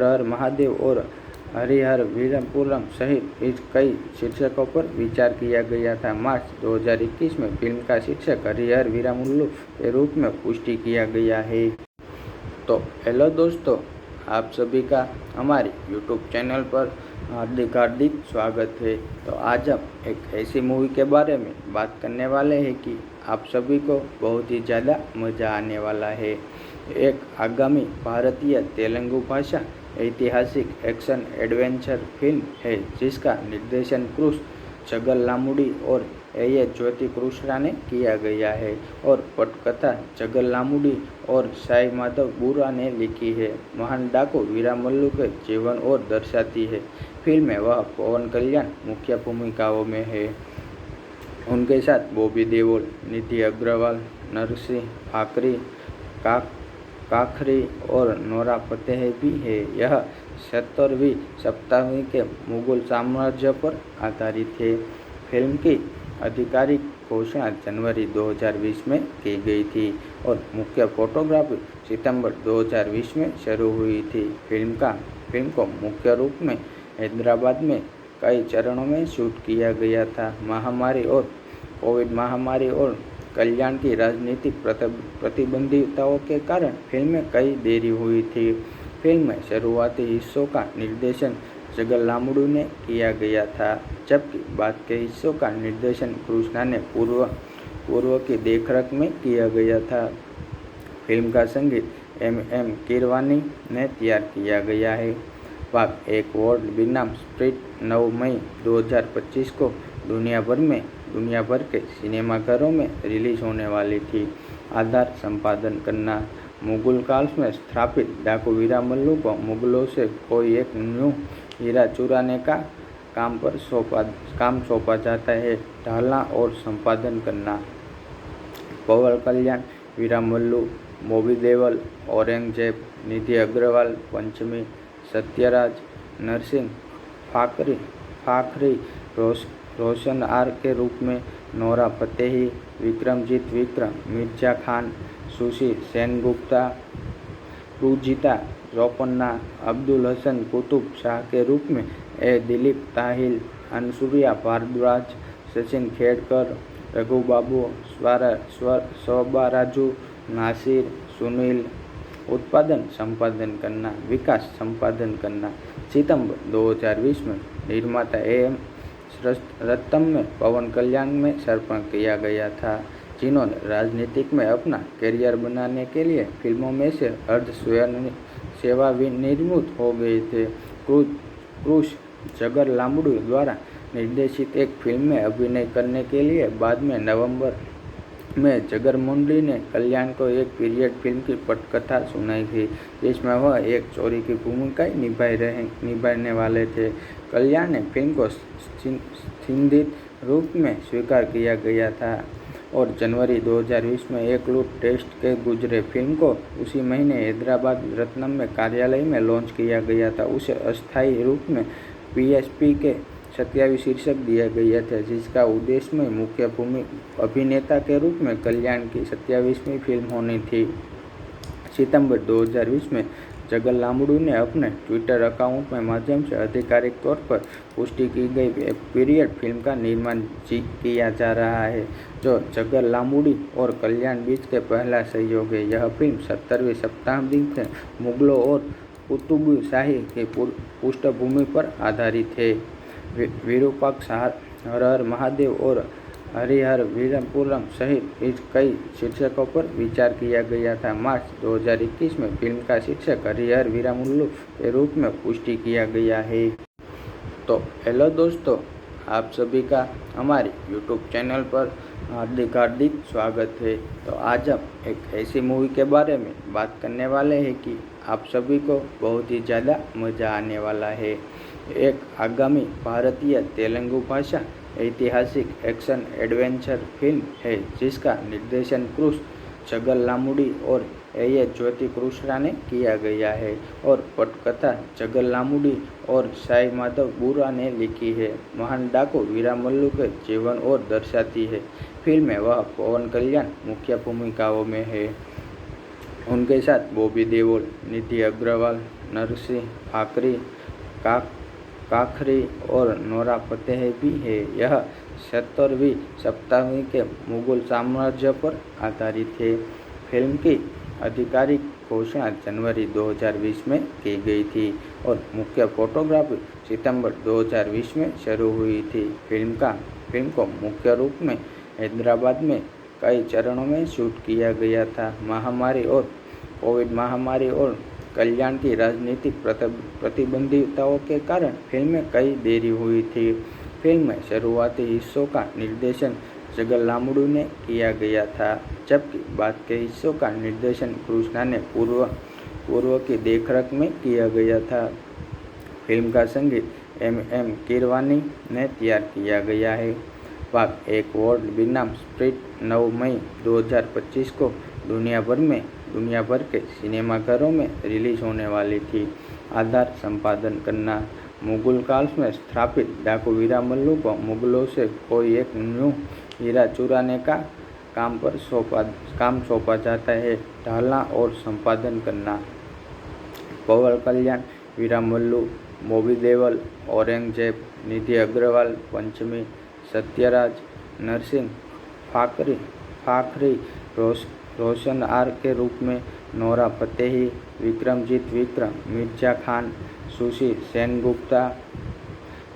हर महादेव और हरिहर वीरपुरम सहित इस कई शीर्षकों पर विचार किया गया था। मार्च 2021 में फिल्म का शीर्षक हरिहर वीरमुल्लू के रूप में पुष्टि किया गया है। तो हेलो दोस्तों, आप सभी का हमारे YouTube चैनल पर हार्दिक स्वागत है। तो आज हम एक ऐसी मूवी के बारे में बात करने वाले हैं कि आप सभी को बहुत ही ज़्यादा मज़ा आने वाला है। एक आगामी भारतीय तेलुगु भाषा ऐतिहासिक एक्शन एडवेंचर फिल्म है, जिसका निर्देशन क्रूश जगर लांबड़ी और A. ज्योति कृष्णा ने किया गया है और पटकथा जगर लांबड़ी और साई माधव बुरा ने लिखी है। महान डाकू वीरमल्लू के जीवन और दर्शाती है। फिल्म में वह पवन कल्याण मुख्य भूमिकाओं में है। उनके साथ बॉबी देओल, निधि अग्रवाल, नरसिंह फाखरी, काखरी और नोरा फतेही भी है। यह 17वीं शताब्दी के मुगल साम्राज्य पर आधारित है। फिल्म की आधिकारिक घोषणा जनवरी 2020 में की गई थी और मुख्य फोटोग्राफी सितंबर 2020 में शुरू हुई थी। फिल्म को मुख्य रूप में हैदराबाद में कई चरणों में शूट किया गया था। कोविड महामारी और कल्याण की राजनीतिक प्रतिबंधितों के कारण फिल्म में कई देरी हुई थी। फिल्म में शुरुआती हिस्सों का निर्देशन जगर लांबड़ू ने किया गया था, जबकि बाद के हिस्सों का निर्देशन कृष्णा ने पूर्व की देखरेख में किया गया था। फिल्म का संगीत M. कीरवानी ने तैयार किया गया है। भाग 1 वर्ल्ड बनाम स्प्रिट 9 मई 2025 को दुनिया भर के सिनेमाघरों में रिलीज होने वाली थी। आधार संपादन करना, मुगल काल में स्थापित डाकू वीरमल्लू को मुगलों से कोई एक न्यू हीरा चुराने का काम सौंपा जाता है। ढालना और संपादन करना, पवन कल्याण वीरमल्लू, बॉबी देओल औरंगजेब, निधि अग्रवाल पंचमी, सत्यराज, नरसिंह फाखरी रोशन आर के रूप में, Nora Fatehi, Vikramjeet Vikram, Mirza Khan, sushi Sengupta, Rujita Ropanna, Abdul Hasan Qutub Shah के रूप में, ए. दिलीप ताहिल, अनसुरिया भारद्वाज, सचिन खेड़कर, रघुबाबू, स्वबाराजू, नासिर, सुनील। उत्पादन संपादन करना, विकास संपादन करना। सितंबर 2020 में निर्माता AM रत्तम में पवन कल्याण में समर्पण किया गया था, जिन्होंने राजनीतिक में अपना करियर बनाने के लिए फिल्मों में से अर्ध सेवानिवृत्त हो गए थे। क्रूश जगर लांबड़ू द्वारा निर्देशित एक फिल्म में अभिनय करने के लिए बाद में नवंबर में जगरमोंडी ने कल्याण को एक पीरियड फिल्म की पटकथा सुनाई थी, जिसमें वह एक चोरी की भूमिका निभाने वाले थे। कल्याण ने फिल्म को संदिग्ध रूप में स्वीकार किया गया था और जनवरी 2020 में एक लूट टेस्ट के गुजरे फिल्म को उसी महीने हैदराबाद रत्नम में कार्यालय में लॉन्च किया गया था। उसे अस्थायी रूप में PSP के 27 शीर्षक दिया गया था, जिसका उद्देश्य में मुख्य भूमि अभिनेता के रूप में कल्याण की 27वीं फिल्म होनी थी। सितंबर 2020 में जगर लांबड़ू ने अपने ट्विटर अकाउंट के माध्यम से आधिकारिक तौर पर पुष्टि की गई पीरियड फिल्म का निर्माण किया जा रहा है, जो जगर लांबुडी और कल्याण बीच के पहला सहयोग है। यह फिल्म 70वीं शताब्दी के मुगलों और कुतुब शाही की पृष्ठभूमि पर आधारित है। विरूपाक्ष, हर हर महादेव और हरिहर वीरपुरम सहित इस कई शीर्षकों पर विचार किया गया था। मार्च 2021 में फिल्म का शीर्षक हरिहर वीरामुल्लू के रूप में पुष्टि किया गया है। तो हेलो दोस्तों, आप सभी का हमारे YouTube चैनल पर हार्दिक स्वागत है। तो आज हम एक ऐसी मूवी के बारे में बात करने वाले हैं कि आप सभी को बहुत ही ज़्यादा मज़ा आने वाला है। एक आगामी भारतीय तेलुगु भाषा ऐतिहासिक एक्शन एडवेंचर फिल्म है, जिसका निर्देशन क्रूस जगर लांबुडी और ए ज्योति कृष्णा ने किया गया है और पटकथा जगर लांबुडी और साई माधव बुरा ने लिखी है। महान डाकू वीरामल्लू के जीवन और दर्शाती है। फिल्म में वह पवन कल्याण मुख्य भूमिकाओं में है। उनके साथ बॉबी देओल, निधि अग्रवाल, नरसिंह फाकरी, काखरी और नोरा फतेही भी है। यह 70वीं शताब्दी के मुगल साम्राज्य पर आधारित है। फिल्म की आधिकारिक घोषणा जनवरी 2020 में की गई थी और मुख्य फोटोग्राफी सितंबर 2020 में शुरू हुई थी। फिल्म को मुख्य रूप में हैदराबाद में कई चरणों में शूट किया गया था। कोविड महामारी और कल्याण की राजनीतिक प्रतिबंधितों के कारण फिल्म में कई देरी हुई थी। फिल्म में शुरुआती हिस्सों का निर्देशन जगर लांबुडू ने किया गया था, जबकि बाद के हिस्सों का निर्देशन कृष्णा ने पूर्व की देखरेख में किया गया था। फिल्म का संगीत M कीरवानी ने तैयार किया गया है। भाग 1 वर्ल्ड बनाम स्प्रिट 9 मई 2025 को दुनिया भर के सिनेमाघरों में रिलीज होने वाली थी। आधार संपादन करना। मुगल काल में स्थापित डाकू वीरामल्लू को मुगलों से कोई एक न्यू हीरा चुराने का काम सौंपा जाता है। ढालना और संपादन करना। पवन कल्याण वीरामल्लू, बॉबी देओल औरंगजेब, निधि अग्रवाल पंचमी, सत्यराज, नरसिंह फाखरी रोशन आर के रूप में, Nora Fatehi, Vikramjeet Mirza Khan, sushi Sengupta,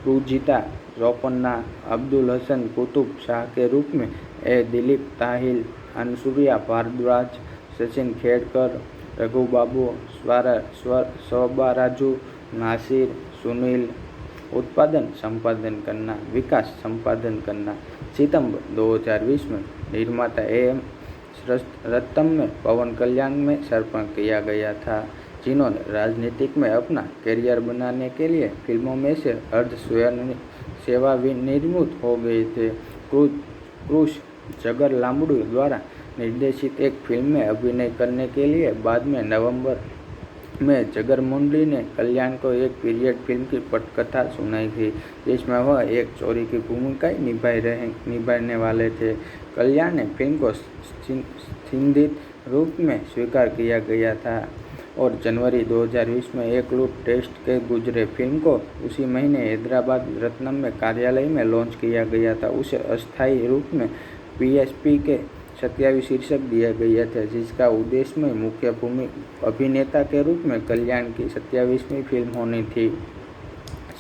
Rujita Ropanna, Abdul Hasan Qutub Shah के रूप में, दिलीप ताहिल, अनसुरिया भारद्वाज, सचिन खेड़कर, रघुबाबू, स्वबाराजू, नासिर, सुनील। उत्पादन संपादन करना, विकास संपादन करना। सितंबर 2020 में निर्माता AM रत्नम में पवन कल्याण में समर्पण किया गया था, जिन्होंने राजनीतिक में अपना करियर बनाने के लिए फिल्मों में से सेवानिवृत्त हो गए थे। क्रूस जगर लांबुडू द्वारा निर्देशित एक फिल्म में अभिनय करने के लिए बाद में नवंबर में जगरमोंडी ने कल्याण को एक पीरियड फिल्म की पटकथा सुनाई थी, जिसमें वह एक चोरी की भूमिका निभाने वाले थे। कल्याण ने फिल्म को संदिग्ध रूप में स्वीकार किया गया था और जनवरी 2020 में एक लूट टेस्ट के गुजरे फिल्म को उसी महीने हैदराबाद रत्नम में कार्यालय में लॉन्च किया गया था। उसे अस्थायी रूप में PSP के 27 शीर्षक दिया गया था, जिसका उद्देश्य में मुख्य भूमि अभिनेता के रूप में कल्याण की 27वीं फिल्म होनी थी।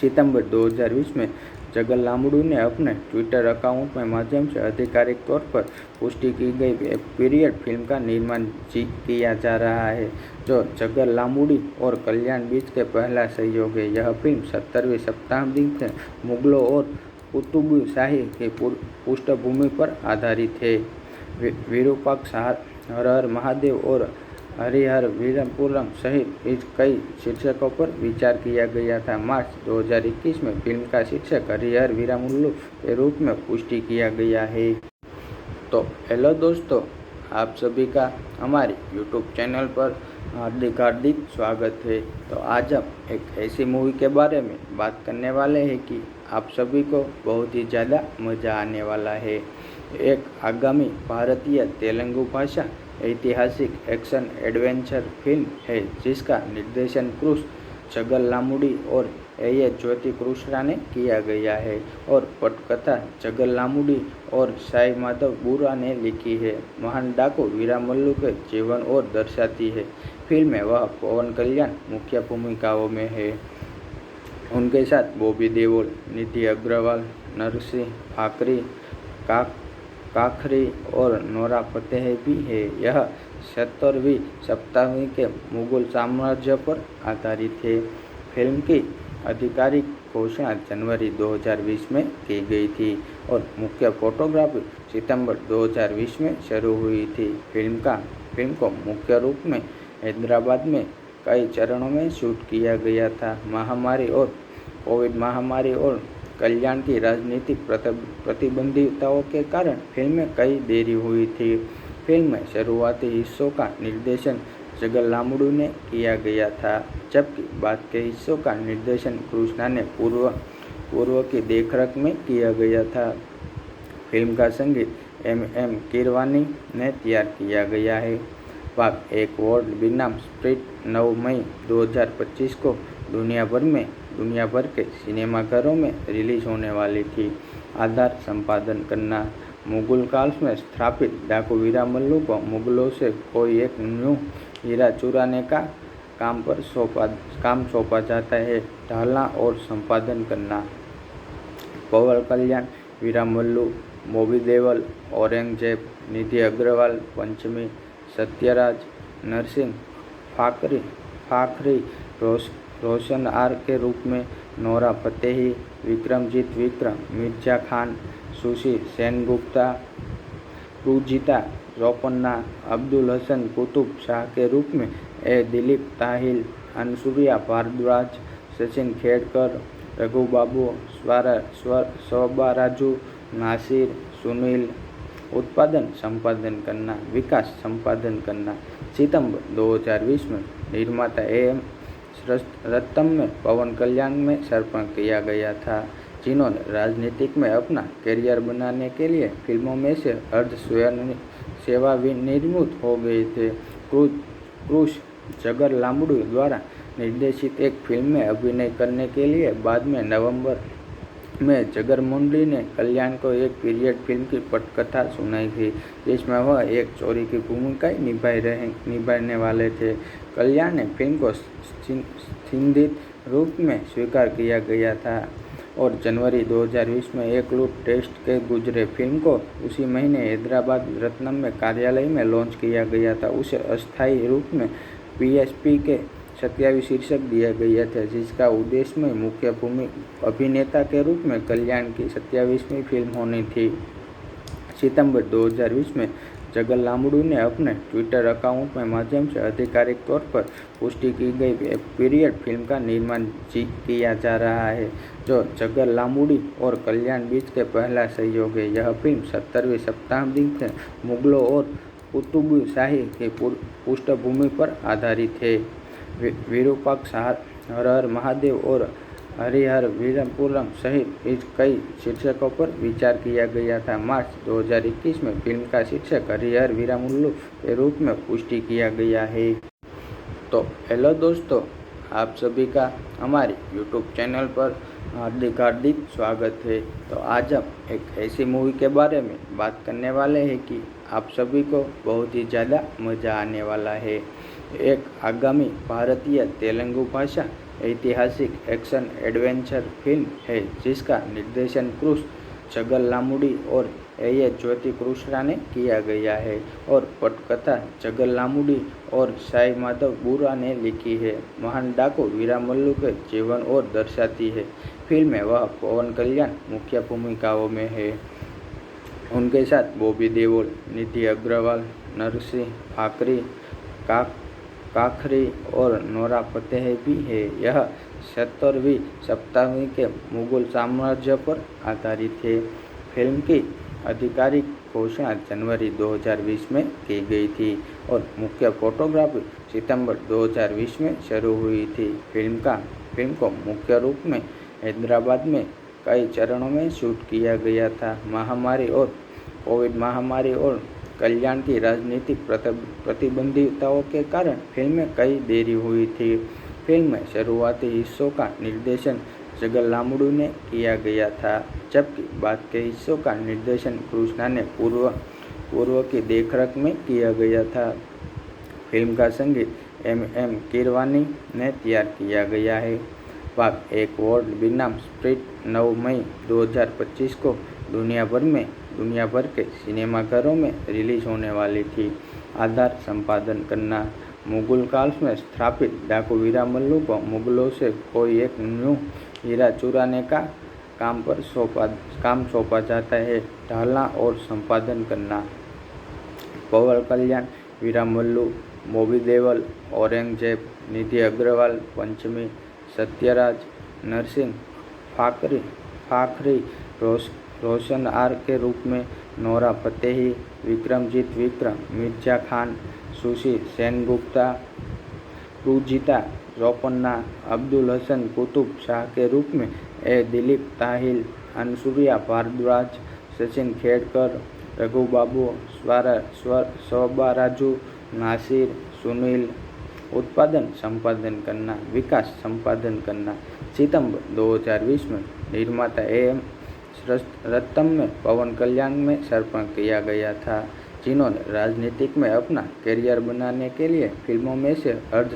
सितंबर 2020 में जगर लांबुडू ने अपने ट्विटर अकाउंट के माध्यम से आधिकारिक तौर पर पुष्टि की गई पीरियड फिल्म का निर्माण किया जा रहा है, जो जगर लांबुडी और कल्याण बीच के पहला सहयोग है। यह फिल्म 70वीं शताब्दी के मुगलों और कुतुब शाही की पृष्ठभूमि पर आधारित है। विरूपाक्ष हर हर महादेव और हरिहर वीरपुरम सहित इस कई शीर्षकों पर विचार किया गया था। मार्च 2021 में फिल्म का शीर्षक हरिहर वीरमल्लू के रूप में पुष्टि किया गया है। तो हेलो दोस्तों, आप सभी का हमारे YouTube चैनल पर हार्दिक हार्दिक स्वागत है। तो आज हम एक ऐसी मूवी के बारे में बात करने वाले हैं कि आप सभी को बहुत ही ज़्यादा मज़ा आने वाला है। एक आगामी भारतीय तेलुगु भाषा ऐतिहासिक एक्शन एडवेंचर फिल्म है जिसका निर्देशन क्रूस चगलामुडी और ए ज्योति कृष्णा ने किया गया है और पटकथा चगलामुडी और साई माधव बुरा ने लिखी है। महान डाकू वीरमल्लू के जीवन और दर्शाती है। फिल्म में वह पवन कल्याण मुख्य भूमिकाओं में है। उनके साथ बॉबी देओल, निधि अग्रवाल, नरसिंह फाकरी, काखरी और नोरा फतेही भी है। यह 70वीं शताब्दी के मुगल साम्राज्य पर आधारित है। फिल्म की आधिकारिक घोषणा जनवरी 2020 में की गई थी और मुख्य फोटोग्राफी सितंबर 2020 में शुरू हुई थी। फिल्म को मुख्य रूप में हैदराबाद में कई चरणों में शूट किया गया था। कोविड महामारी और कल्याण की राजनीतिक प्रतिबंधितों के कारण फिल्म में कई देरी हुई थी। फिल्म में शुरुआती हिस्सों का निर्देशन चगलामुडी ने किया गया था, जबकि बाद के हिस्सों का निर्देशन कृष्णा ने पूर्व की देखरेख में किया गया था। फिल्म का संगीत एम कीरवानी ने तैयार किया गया है। भाग 1 वर्ल्ड बनाम स्प्रिट 9 मई 2025 को दुनिया भर के सिनेमाघरों में रिलीज होने वाली थी। आधार संपादन करना। मुगल काल में स्थापित डाकू वीरमल्लू को मुगलों से कोई एक न्यू हीरा चुराने का काम सौंपा जाता है। ढालना और संपादन करना। पवन कल्याण वीरमल्लू, बॉबी देओल औरंगजेब, निधि अग्रवाल पंचमी, सत्यराज, नरसिंह फाखरी रोशन आर के रूप में, Nora Fatehi, Vikramjeet Vikram, Mirza Khan, sushi Sengupta, Rujita Ropanna, Abdul Hasan Qutub Shah के रूप में, दिलीप ताहिल, अनसुरिया भारद्वाज, सचिन खेड़कर, रघुबाबू, स्वबाराजू, नासिर, सुनील। उत्पादन संपादन करना, विकास संपादन करना। सितंबर 2020 में निर्माता AM रत्तम में पवन कल्याण में समर्पण किया गया था, जिन्होंने राजनीतिक में अपना करियर बनाने के लिए फिल्मों में से अर्ध सेवानिवृत्त हो गए थे। क्रूस चगलामुडी द्वारा निर्देशित एक फिल्म में अभिनय करने के लिए बाद में नवंबर में जगरमोंडी ने कल्याण को एक पीरियड फिल्म की पटकथा सुनाई थी, जिसमें वह एक चोरी की भूमिका निभाने वाले थे। कल्याण ने फिल्म को संदिग्ध रूप में स्वीकार किया गया था और जनवरी 2020 में एक लूट टेस्ट के गुजरे। फिल्म को उसी महीने हैदराबाद रत्नम में कार्यालय में लॉन्च किया गया था। उसे अस्थायी रूप में PSP के 27 शीर्षक दिया गया था, जिसका उद्देश्य में मुख्य अभिनेता के रूप में कल्याण की 27वीं फिल्म होनी थी। सितंबर 2020 में चगलामुडी ने अपने ट्विटर अकाउंट के माध्यम से आधिकारिक तौर पर पुष्टि की गई पीरियड फिल्म का निर्माण किया जा रहा है, जो चगलामुडी और कल्याण बीच के पहला सहयोग है। यह फिल्म 70वीं शताब्दी के मुगलों और कुतुब शाही की पृष्ठभूमि पर आधारित है। विरूपाक्ष हर हर महादेव और हरिहर वीरपुरम सहित इस कई शीर्षकों पर विचार किया गया था। मार्च 2021 में फिल्म का शीर्षक हरिहर वीरमल्लू के रूप में पुष्टि किया गया है। तो हेलो दोस्तों, आप सभी का हमारे YouTube चैनल पर हार्दिक हार्दिक स्वागत है। तो आज हम एक ऐसी मूवी के बारे में बात करने वाले हैं कि आप सभी को बहुत ही ज़्यादा मज़ा आने वाला है। एक आगामी भारतीय तेलुगु भाषा ऐतिहासिक एक्शन एडवेंचर फिल्म है जिसका निर्देशन क्रूस चगलामुडी और ए ज्योति कृष्णा ने किया गया है और पटकथा चगलामुडी और साई माधव बुरा ने लिखी है। महान डाकू वीरमल्लू के जीवन और दर्शाती है। फिल्म में वह पवन कल्याण मुख्य भूमिकाओं में है। उनके साथ बॉबी देओल, निधि अग्रवाल, नरसिंह फाकरी, काखरी और नोरा फतेही भी है। यह 70वीं शताब्दी के मुगल साम्राज्य पर आधारित है। फिल्म की आधिकारिक घोषणा जनवरी 2020 में की गई थी और मुख्य फोटोग्राफी सितंबर 2020 में शुरू हुई थी। फिल्म को मुख्य रूप में हैदराबाद में कई चरणों में शूट किया गया था। कोविड महामारी और कल्याण की राजनीतिक प्रतिबंधितों के कारण फिल्म में कई देरी हुई थी। फिल्म में शुरुआती हिस्सों का निर्देशन जगर लामुडू ने किया गया था, जबकि बाद के हिस्सों का निर्देशन कृष्णा ने पूर्व की देखरेख में किया गया था। फिल्म का संगीत एम कीरवानी ने तैयार किया गया है। भाग 1 वर्ल्ड बनाम स्प्रिट 9 मई 2025 को दुनिया भर के सिनेमाघरों में रिलीज होने वाली थी। आधार संपादन करना। मुगल काल में स्थापित डाकू वीरामल्लू को मुगलों से कोई एक न्यू हीरा चुराने का काम सौंपा जाता है। ढालना और संपादन करना। पवन कल्याण, वीरामल्लू, बॉबी देओल, औरंगजेब, निधि अग्रवाल, पंचमी, सत्यराज, नरसिंह फाखरी, रोशन आर के रूप में, Nora Fatehi, Vikramjeet, Mirza Khan, sushi Sengupta, Rujita Ropanna, Abdul Hasan Qutub Shah के रूप में, दिलीप ताहिल, अनसुरिया भारद्वाज, सचिन खेड़कर, रघुबाबू, स्वबाराजू, नासिर, सुनील। उत्पादन संपादन करना, विकास संपादन करना। सितंबर 2020 में निर्माता AM रत्तम में पवन कल्याण में समर्पण किया गया था, जिन्होंने राजनीतिक में अपना करियर बनाने के लिए फिल्मों में से अर्ध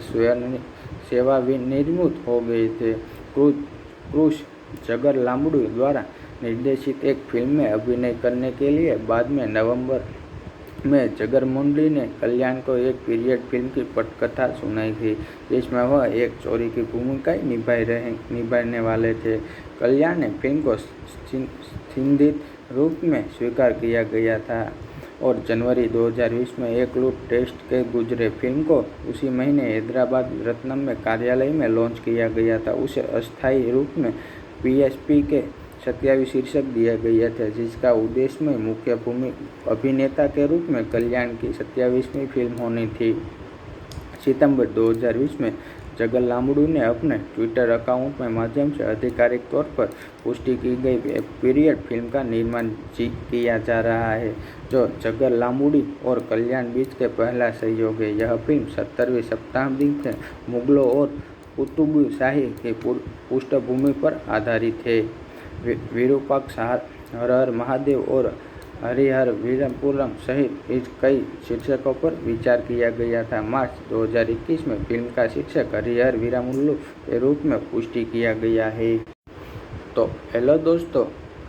सेवानिवृत्त हो गए थे। क्रूश जगर लामुडू द्वारा निर्देशित एक फिल्म में अभिनय करने के लिए बाद में नवंबर में जगर मोंडली ने कल्याण को एक पीरियड फिल्म की पटकथा सुनाई थी, जिसमें वह एक चोरी की भूमिका निभाने वाले थे। कल्याण ने फिल्म को संदिग्ध रूप में स्वीकार किया गया था और जनवरी 2020 में एक लूट टेस्ट के गुजरे। फिल्म को उसी महीने हैदराबाद रत्नम में कार्यालय में लॉन्च किया गया था। उसे अस्थायी रूप में PSP के 27 शीर्षक दिया गया था, जिसका उद्देश्य में मुख्य अभिनेता के रूप में कल्याण की 27वीं फिल्म होनी थी। सितंबर 2020 में जगर लामुडू ने अपने ट्विटर अकाउंट के माध्यम से आधिकारिक तौर पर पुष्टि की गई पीरियड फिल्म का निर्माण किया जा रहा है, जो जगर लामुडी और कल्याण बीच के पहला सहयोग है। यह फिल्म 70वीं शताब्दी के मुगलों और कुतुब शाही की पृष्ठभूमि पर आधारित है। विरूपाक्ष, हर हर महादेव और हरिहर वीरपुरम सहित इस कई शीर्षकों पर विचार किया गया था। मार्च 2021 में फिल्म का शीर्षक हरिहर वीरामल्लू के रूप में पुष्टि किया गया है। तो हेलो दोस्तों,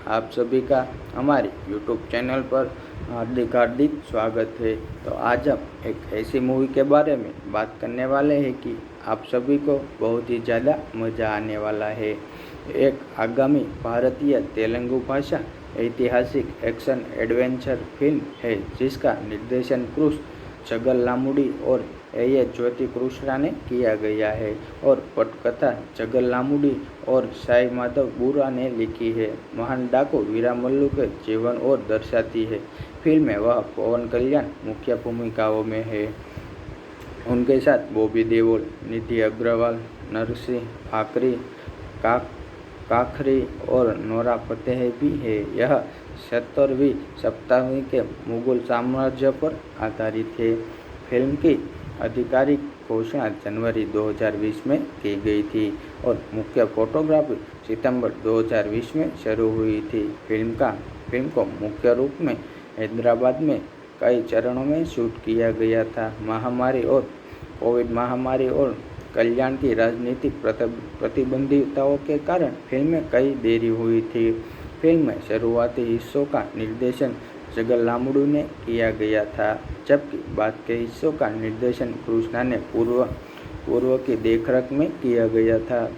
आप सभी का हमारे YouTube चैनल पर हार्दिक स्वागत है। तो आज हम एक ऐसी मूवी के बारे में बात करने वाले हैं कि आप सभी को बहुत ही ज़्यादा मज़ा आने वाला है। एक आगामी भारतीय तेलुगु भाषा ऐतिहासिक एक्शन एडवेंचर फिल्म है, जिसका निर्देशन क्रूश जगर लामुडी और ज्योति कृष्णा ने किया गया है और पटकथा जगर लामुडी और साई माधव बुरा ने लिखी है। महान डाकू वीरामल्लू के जीवन और दर्शाती है। फिल्म में वह पवन कल्याण मुख्य भूमिकाओं में है। उनके साथ बॉबी देओल, निधि अग्रवाल, नरसिंह फाकरी, काखरी और नोरा फतेही भी है। यह 70वीं शताब्दी के मुगल साम्राज्य पर आधारित है। फिल्म की आधिकारिक घोषणा जनवरी 2020 में की गई थी और मुख्य फोटोग्राफी सितंबर 2020 में शुरू हुई थी। फिल्म को मुख्य रूप में हैदराबाद में कई चरणों में शूट किया गया था। कोविड महामारी और कल्याण की राजनीतिक प्रतिबंधितों के कारण फिल्म में कई देरी हुई थी। फिल्म में शुरुआती हिस्सों का निर्देशन जगर लामुडू ने किया गया था, जबकि बाद के हिस्सों का निर्देशन कृष्णा ने पूर्व की देखरेख में किया गया था।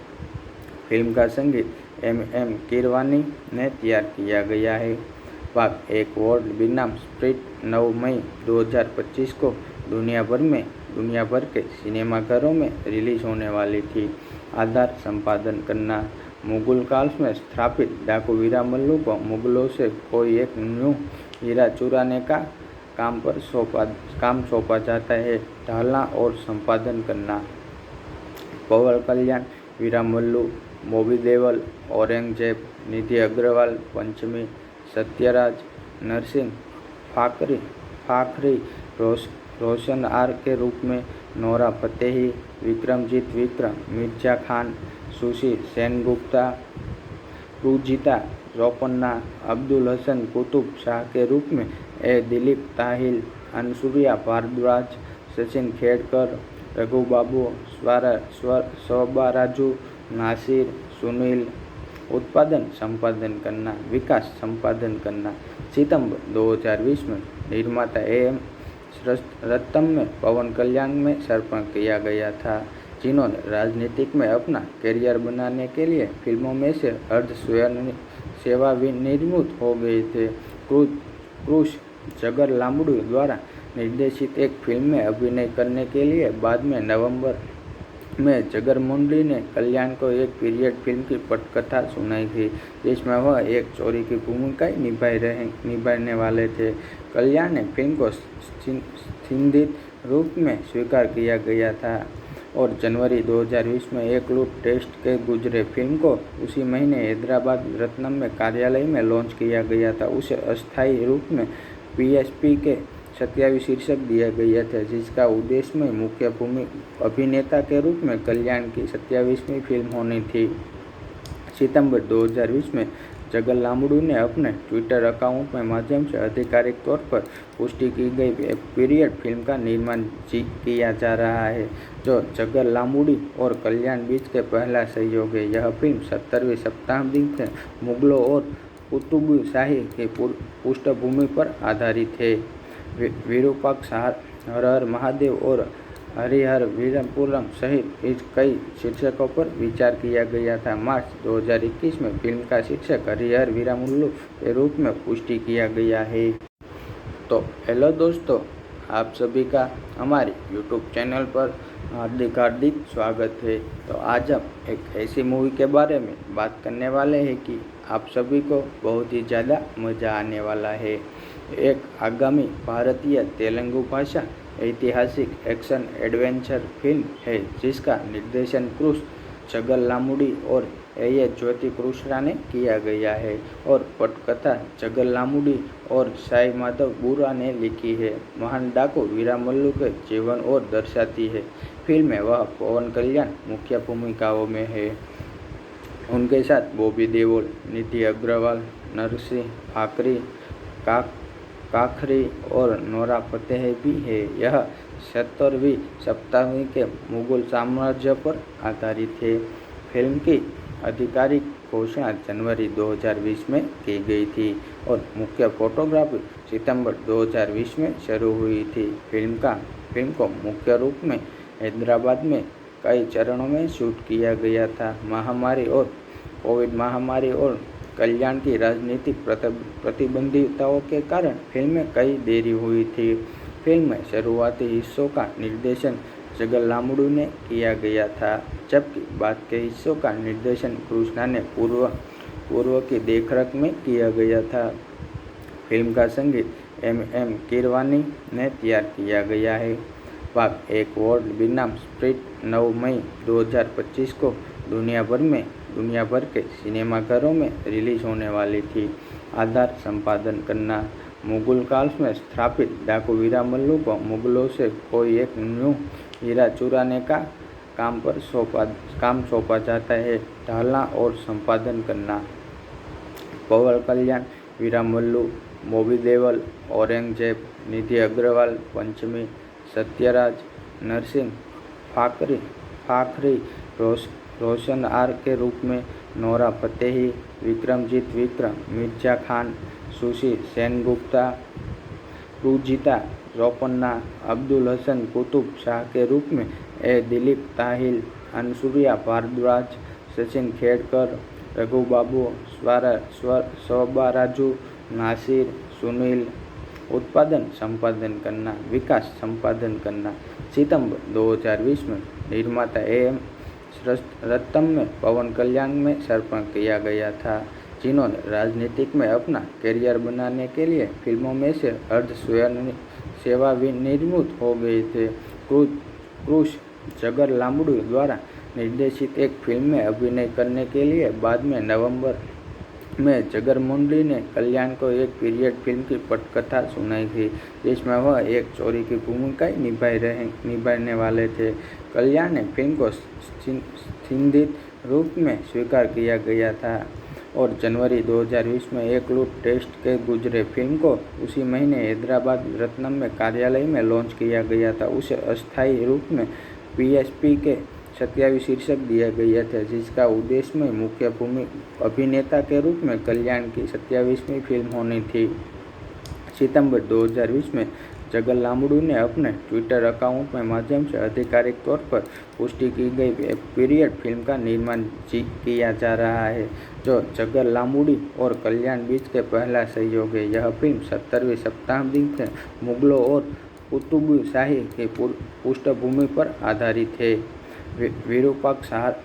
फिल्म का संगीत एम कीरवानी ने तैयार किया गया है। भाग 1 वर्ल्ड बनाम स्प्रिट 9 मई 2025 को दुनिया भर के सिनेमाघरों में रिलीज होने वाली थी। आधार संपादन करना। मुगल काल में स्थापित डाकू वीरामल्लू को मुगलों से कोई एक न्यू हीरा चुराने का काम सौंपा जाता है। ढालना और संपादन करना। पवन कल्याण, वीरामल्लू, बॉबी देओल, औरंगजेब, निधि अग्रवाल, पंचमी, सत्यराज, नरसिंह, फाखरी, रोशन आर के रूप में, Nora Fatehi, Vikramjeet Vikram, Mirza Khan, sushi Sengupta, Rujita Ropanna, Abdul Hasan Qutub Shah के रूप में, ए दिलीप ताहिल, अनसुरिया भारद्वाज, सचिन खेड़कर, रघुबाबू, स्वबाराजू, नासिर, सुनील। उत्पादन संपादन करना। विकास संपादन करना। सितंबर 2020 में निर्माता AM रत्तम में पवन कल्याण में समर्पण किया गया था, जिन्होंने राजनीतिक में अपना करियर बनाने के लिए फिल्मों में से अर्ध सेवानिवृत्त हो गए थे। क्रूश जगर लांबड़ू द्वारा निर्देशित एक फिल्म में अभिनय करने के लिए बाद में नवंबर में जगर मोंडली ने कल्याण को एक पीरियड फिल्म की पटकथा सुनाई थी, जिसमें वह एक चोरी की भूमिका निभाने वाले थे। कल्याण ने फिल्म को संदिग्ध रूप में स्वीकार किया गया था और जनवरी 2020 में एक लूट टेस्ट के गुजरे। फिल्म को उसी महीने हैदराबाद रत्नम में कार्यालय में लॉन्च किया गया था। उसे अस्थायी रूप में PSP के 27 शीर्षक दिया गया था, जिसका उद्देश्य में मुख्य अभिनेता के रूप में कल्याण की 27वीं फिल्म होनी थी। सितंबर 2020 में जगर लांबड़ू ने अपने ट्विटर अकाउंट के माध्यम से आधिकारिक तौर पर पुष्टि की गई पीरियड फिल्म का निर्माण किया जा रहा है, जो जगर लांबड़ू और कल्याण बीच के पहला सहयोग है। यह फिल्म 17वीं शताब्दी में मुगलों और कुतुब शाही की पृष्ठभूमि पर आधारित है। विरूपाक्ष, हर हर महादेव और हरिहर वीरपुरम सहित इस कई शीर्षकों पर विचार किया गया था। मार्च 2021 में फिल्म का शीर्षक हरिहर वीरामल्लू के रूप में पुष्टि किया गया है। तो हेलो दोस्तों, आप सभी का हमारे YouTube चैनल पर हार्दिक स्वागत है। तो आज हम एक ऐसी मूवी के बारे में बात करने वाले हैं कि आप सभी को बहुत ही ज़्यादा मज़ा आने वाला है। एक आगामी भारतीय तेलुगु भाषा ऐतिहासिक एक्शन एडवेंचर फिल्म है, जिसका निर्देशन क्रूश जगर लांबड़ू और A. ज्योति कृष्णा ने किया गया है और पटकथा जगर लांबड़ू और साई माधव बुरा ने लिखी है। महान डाकू वीरामल्लू के जीवन और दर्शाती है। फिल्म में वह पवन कल्याण मुख्य भूमिकाओं में है। उनके साथ बॉबी देओल, निधि अग्रवाल, नरसिंह, फाखरी और नोरा फतेही भी है। यह 17वीं शताब्दी के मुगल साम्राज्य पर आधारित है। फिल्म की आधिकारिक घोषणा जनवरी 2020 में की गई थी और मुख्य फोटोग्राफी सितंबर 2020 में शुरू हुई थी। फिल्म को मुख्य रूप में हैदराबाद में कई चरणों में शूट किया गया था। कोविड महामारी और कल्याण की राजनीतिक प्रतिबंधितों के कारण फिल्म में कई देरी हुई थी। फिल्म में शुरुआती हिस्सों का निर्देशन जगर लांबड़ू ने किया गया था, जबकि बाद के हिस्सों का निर्देशन कृष्णा ने पूर्व की देखरेख में किया गया था। फिल्म का संगीत M. कीरवानी ने तैयार किया गया है। भाग 1 वर्ल्ड बनाम स्प्रिट 9 मई 2025 को दुनिया भर के सिनेमाघरों में रिलीज होने वाली थी। आधार संपादन करना। मुगल काल में स्थापित डाकू वीरामल्लू को मुगलों से कोई एक न्यू हीरा चुराने का काम सौंपा जाता है। ढालना और संपादन करना। पवन कल्याण, वीरामल्लू, बॉबी देओल, औरंगजेब, निधि अग्रवाल, पंचमी, सत्यराज, नरसिंह, फाखरी, रोशन आर के रूप में, Nora Fatehi, Vikramjeet Vikram, Mirza Khan, sushi Sengupta, Rujita Ropanna, Abdul Hasan Qutub Shah के रूप में, ए. दिलीप ताहिल, अनसुरिया भारद्वाज, सचिन खेड़कर, रघुबाबू, स्वबाराजू, नासिर, सुनील। उत्पादन संपादन करना, विकास संपादन करना। सितंबर 2020 में निर्माता AM रत्तम में पवन कल्याण में समर्पण किया गया था, जिन्होंने राजनीतिक में अपना करियर बनाने के लिए फिल्मों में से अर्ध सेवानिवृत्त हो गए थे। क्रूश जगर लांबड़ू द्वारा निर्देशित एक फिल्म में अभिनय करने के लिए बाद में नवंबर में जगरमोंडी ने कल्याण को एक पीरियड फिल्म की पटकथा सुनाई थी, जिसमें वह एक चोरी की भूमिका निभाने वाले थे। कल्याण ने फिल्म को संदिग्ध रूप में स्वीकार किया गया था और जनवरी 2020 में एक लूट टेस्ट के गुजरे फिल्म को उसी महीने हैदराबाद रत्नम में कार्यालय में लॉन्च किया गया था। उसे अस्थायी रूप में PSP के 27 शीर्षक दिया गया था, जिसका उद्देश्य में मुख्य भूमि अभिनेता के रूप में कल्याण की 27वीं फिल्म होनी थी। सितंबर 2020 में जगर लांबड़ू ने अपने ट्विटर अकाउंट के माध्यम से आधिकारिक तौर पर पुष्टि की गई पीरियड फिल्म का निर्माण किया जा रहा है, जो जगर लांबड़ी और कल्याण बीच के पहला सहयोग है। यह फिल्म 17वीं शताब्दी के मुगलों और कुतुब शाही की पृष्ठभूमि पर आधारित है। विरूपाक्ष, हर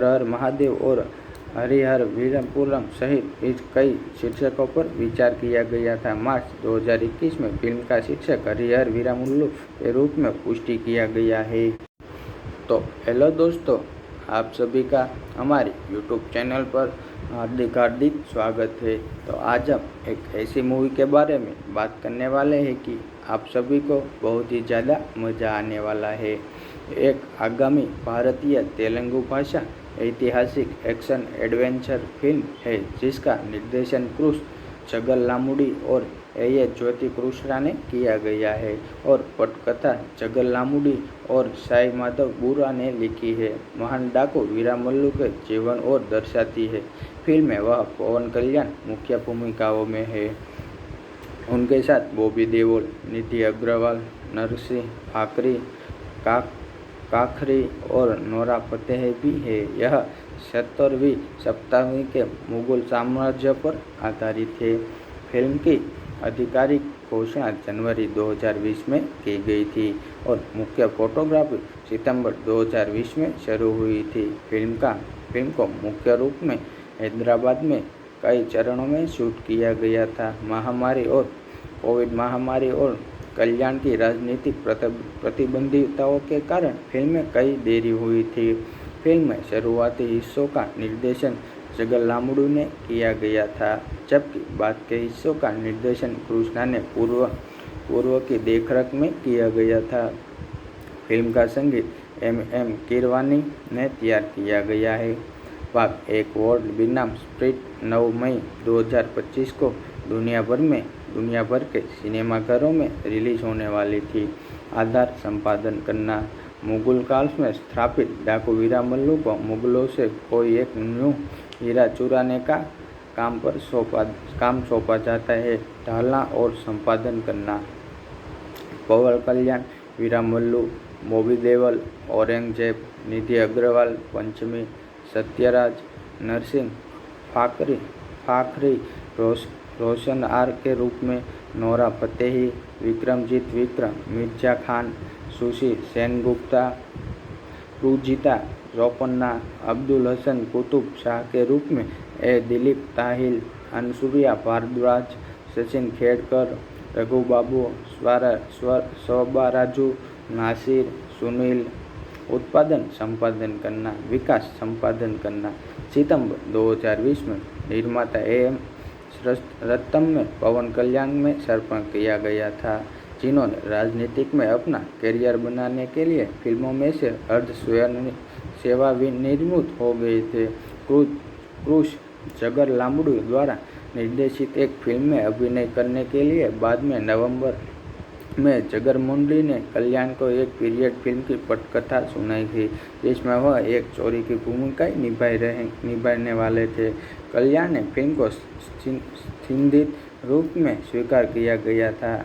हर महादेव और हरिहर वीरपुरम सहित इस कई शीर्षकों पर विचार किया गया था। मार्च 2021 में फिल्म का शीर्षक हरिहर वीरमुल्लू के रूप में पुष्टि किया गया है। तो हेलो दोस्तों, आप सभी का हमारे YouTube चैनल पर हार्दिक स्वागत है। तो आज हम एक ऐसी मूवी के बारे में बात करने वाले हैं कि आप सभी को बहुत ही ज़्यादा मज़ा आने वाला है। एक आगामी भारतीय तेलुगु भाषा ऐतिहासिक एक्शन एडवेंचर फिल्म है, जिसका निर्देशन क्रूश जगर लांबड़ी और A. ज्योति कृष्णा ने किया गया है और पटकथा जगर लांबड़ी और साई माधव बुरा ने लिखी है। महान डाकू वीरमल्लू के जीवन और दर्शाती है। फिल्म में वह पवन कल्याण मुख्य भूमिकाओं में है। उनके साथ बॉबी देओल, निधि अग्रवाल, नरसिंह फाकरी, काखरी और नोरा फतेही भी है। यह 17वीं शताब्दी के मुगल साम्राज्य पर आधारित है। फिल्म की आधिकारिक घोषणा जनवरी 2020 में की गई थी और मुख्य फोटोग्राफी सितंबर 2020 में शुरू हुई थी। फिल्म को मुख्य रूप में हैदराबाद में कई चरणों में शूट किया गया था। कोविड महामारी और कल्याण की राजनीतिक प्रतिबंधितों के कारण फिल्म में कई देरी हुई थी। फिल्म में शुरुआती हिस्सों का निर्देशन जगर लांबड़ू ने किया गया था, जबकि बाद के हिस्सों का निर्देशन कृष्णा ने पूर्व की देखरेख में किया गया था। फिल्म का संगीत M. कीरवानी ने तैयार किया गया है। भाग 1 वर्ल्ड बनाम स्प्रिट 9 मई 2025 को दुनिया भर के सिनेमाघरों में रिलीज होने वाली थी। आधार संपादन करना, मुगल काल में स्थापित डाकू वीरमल्लू को मुगलों से कोई एक न्यू हीरा चुराने का काम सौंपा जाता है। ढालना और संपादन करना, पवन कल्याण वीरमल्लू, बॉबी देओल औरंगजेब, निधि अग्रवाल पंचमी, सत्यराज, नरसिंह फाखरी रोशन आर के रूप में, Nora Fatehi, Vikramjeet Vikram, Mirza Khan, sushi Sengupta, Rujita Ropanna, Abdul Hasan Qutub Shah के रूप में, A. दिलीप ताहिल, अनसुया भारद्वाज, सचिन खेड़कर, रघुबाबू, स्वबाराजू, नासिर, सुनील। उत्पादन संपादन करना, विकास संपादन करना। सितंबर 2020 में निर्माता AM रत्तम में पवन कल्याण में समर्पण किया गया था, जिन्होंने राजनीतिक में अपना करियर बनाने के लिए फिल्मों में से अर्ध सेवानिवृत्त हो गए थे। क्रूश जगर लांबड़ू द्वारा निर्देशित एक फिल्म में अभिनय करने के लिए बाद में नवंबर में जगरमोंडी ने कल्याण को एक पीरियड फिल्म की पटकथा सुनाई थी, जिसमें वह एक चोरी की भूमिका निभाने वाले थे। कल्याण ने फिल्म को संदिग्ध रूप में स्वीकार किया गया था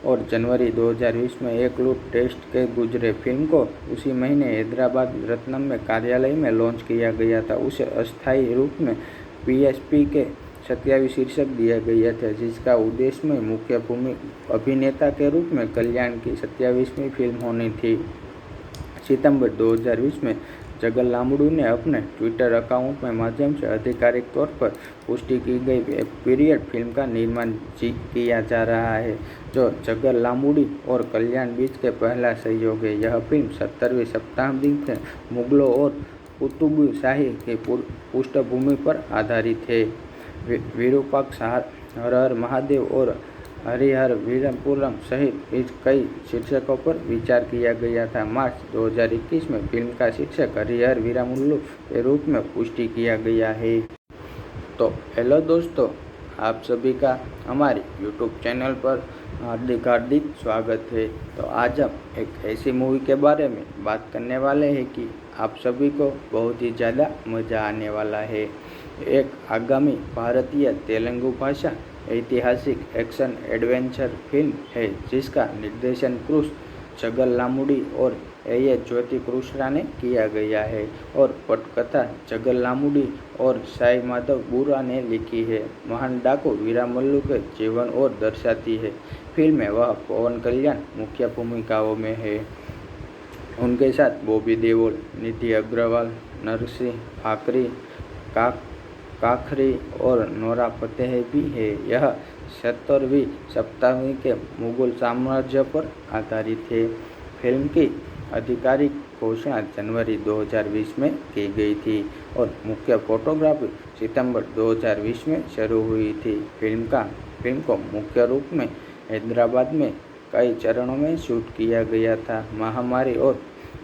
और जनवरी 2020 में एक लूट टेस्ट के गुजरे फिल्म को उसी महीने हैदराबाद रत्नम में कार्यालय में लॉन्च किया गया था। उसे अस्थायी रूप में PSP के 27 शीर्षक दिए गए थे, जिसका उद्देश्य में मुख्य भूमि अभिनेता के रूप में कल्याण की 27वीं फिल्म होनी थी। सितंबर 2020 में जगर लांबड़ू ने अपने ट्विटर अकाउंट के माध्यम से आधिकारिक तौर पर पुष्टि की गई पीरियड फिल्म का निर्माण किया जा रहा है, जो जगर लांबुडी और कल्याण बीच के पहला सहयोग है। यह फिल्म 70वीं शताब्दी के मुगलों और कुतुब शाही की पृष्ठभूमि पर आधारित है। विरूपाक्ष, हर हर महादेव और हरिहर वीरपुरम सहित इस कई शीर्षकों पर विचार किया गया था। मार्च 2021 में फिल्म का शीर्षक हरिहर वीरमुल्लू के रूप में पुष्टि किया गया है। तो हेलो दोस्तों, आप सभी का हमारे YouTube चैनल पर हार्दिक स्वागत है। तो आज हम एक ऐसी मूवी के बारे में बात करने वाले हैं कि आप सभी को बहुत ही ज़्यादा मज़ा आने वाला है। एक आगामी भारतीय तेलुगु भाषा ऐतिहासिक एक्शन एडवेंचर फिल्म है, जिसका निर्देशन क्रूस जगर लांबुडी और ए ज्योति कृष्णा ने किया गया है और पटकथा जगर लांबुडी और साई माधव बुरा ने लिखी है। महान डाकू वीरमल्लू के जीवन और दर्शाती है। फिल्म में वह पवन कल्याण मुख्य भूमिकाओं में है। उनके साथ बॉबी देओल, निधि अग्रवाल, नरसिंह फाकरी, काखरी और नोरा फतेही भी है। यह 70वीं शताब्दी के मुगल साम्राज्य पर आधारित है। फिल्म की आधिकारिक घोषणा जनवरी 2020 में की गई थी और मुख्य फोटोग्राफी सितंबर 2020 में शुरू हुई थी। फिल्म को मुख्य रूप में हैदराबाद में कई चरणों में शूट किया गया था।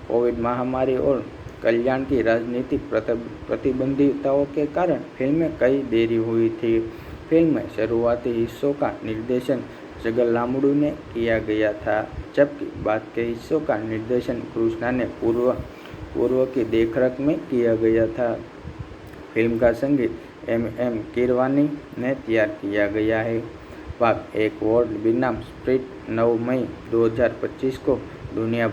कोविड महामारी और कल्याण की राजनीतिक प्रतिबंधितों के कारण फिल्म में कई देरी हुई थी। फिल्म में शुरुआती हिस्सों का निर्देशन जगर लांबुडू ने किया गया था, जबकि बाद के हिस्सों का निर्देशन कृष्णा ने पूर्व की देखरेख में किया गया था। फिल्म का संगीत एम कीरवानी ने तैयार किया गया है। भाग 1 वर्ल्ड बनाम स्प्रिट 9 मई 2025 को दुनिया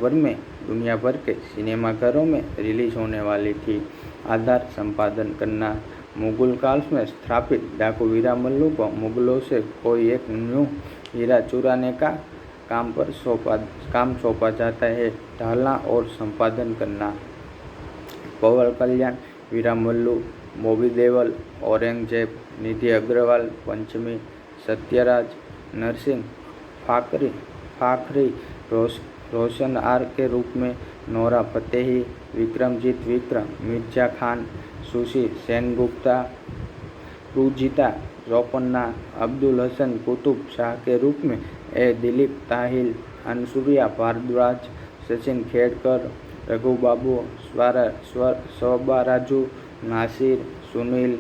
भर के सिनेमाघरों में रिलीज होने वाली थी। आधार संपादन करना। मुगल काल में स्थापित डाकू वीरमल्लू को मुगलों से कोई एक न्यू हीरा चुराने का काम सौंपा जाता है। ढालना और संपादन करना। पवन कल्याण वीरमल्लू, बॉबी देओल औरंगजेब, निधि अग्रवाल पंचमी, सत्यराज, नरसिंह फाखरी रोशन आर के रूप में, Nora Fatehi, Vikramjeet Vikram, Mirza Khan, sushi Sengupta, Rujita जोपन्ना, Abdul Hasan Qutub Shah के रूप में, दिलीप ताहिल, अनसुरिया भारद्वाज, सचिन खेड़कर, रघुबाबू, स्वबाराजू, नासिर, सुनील।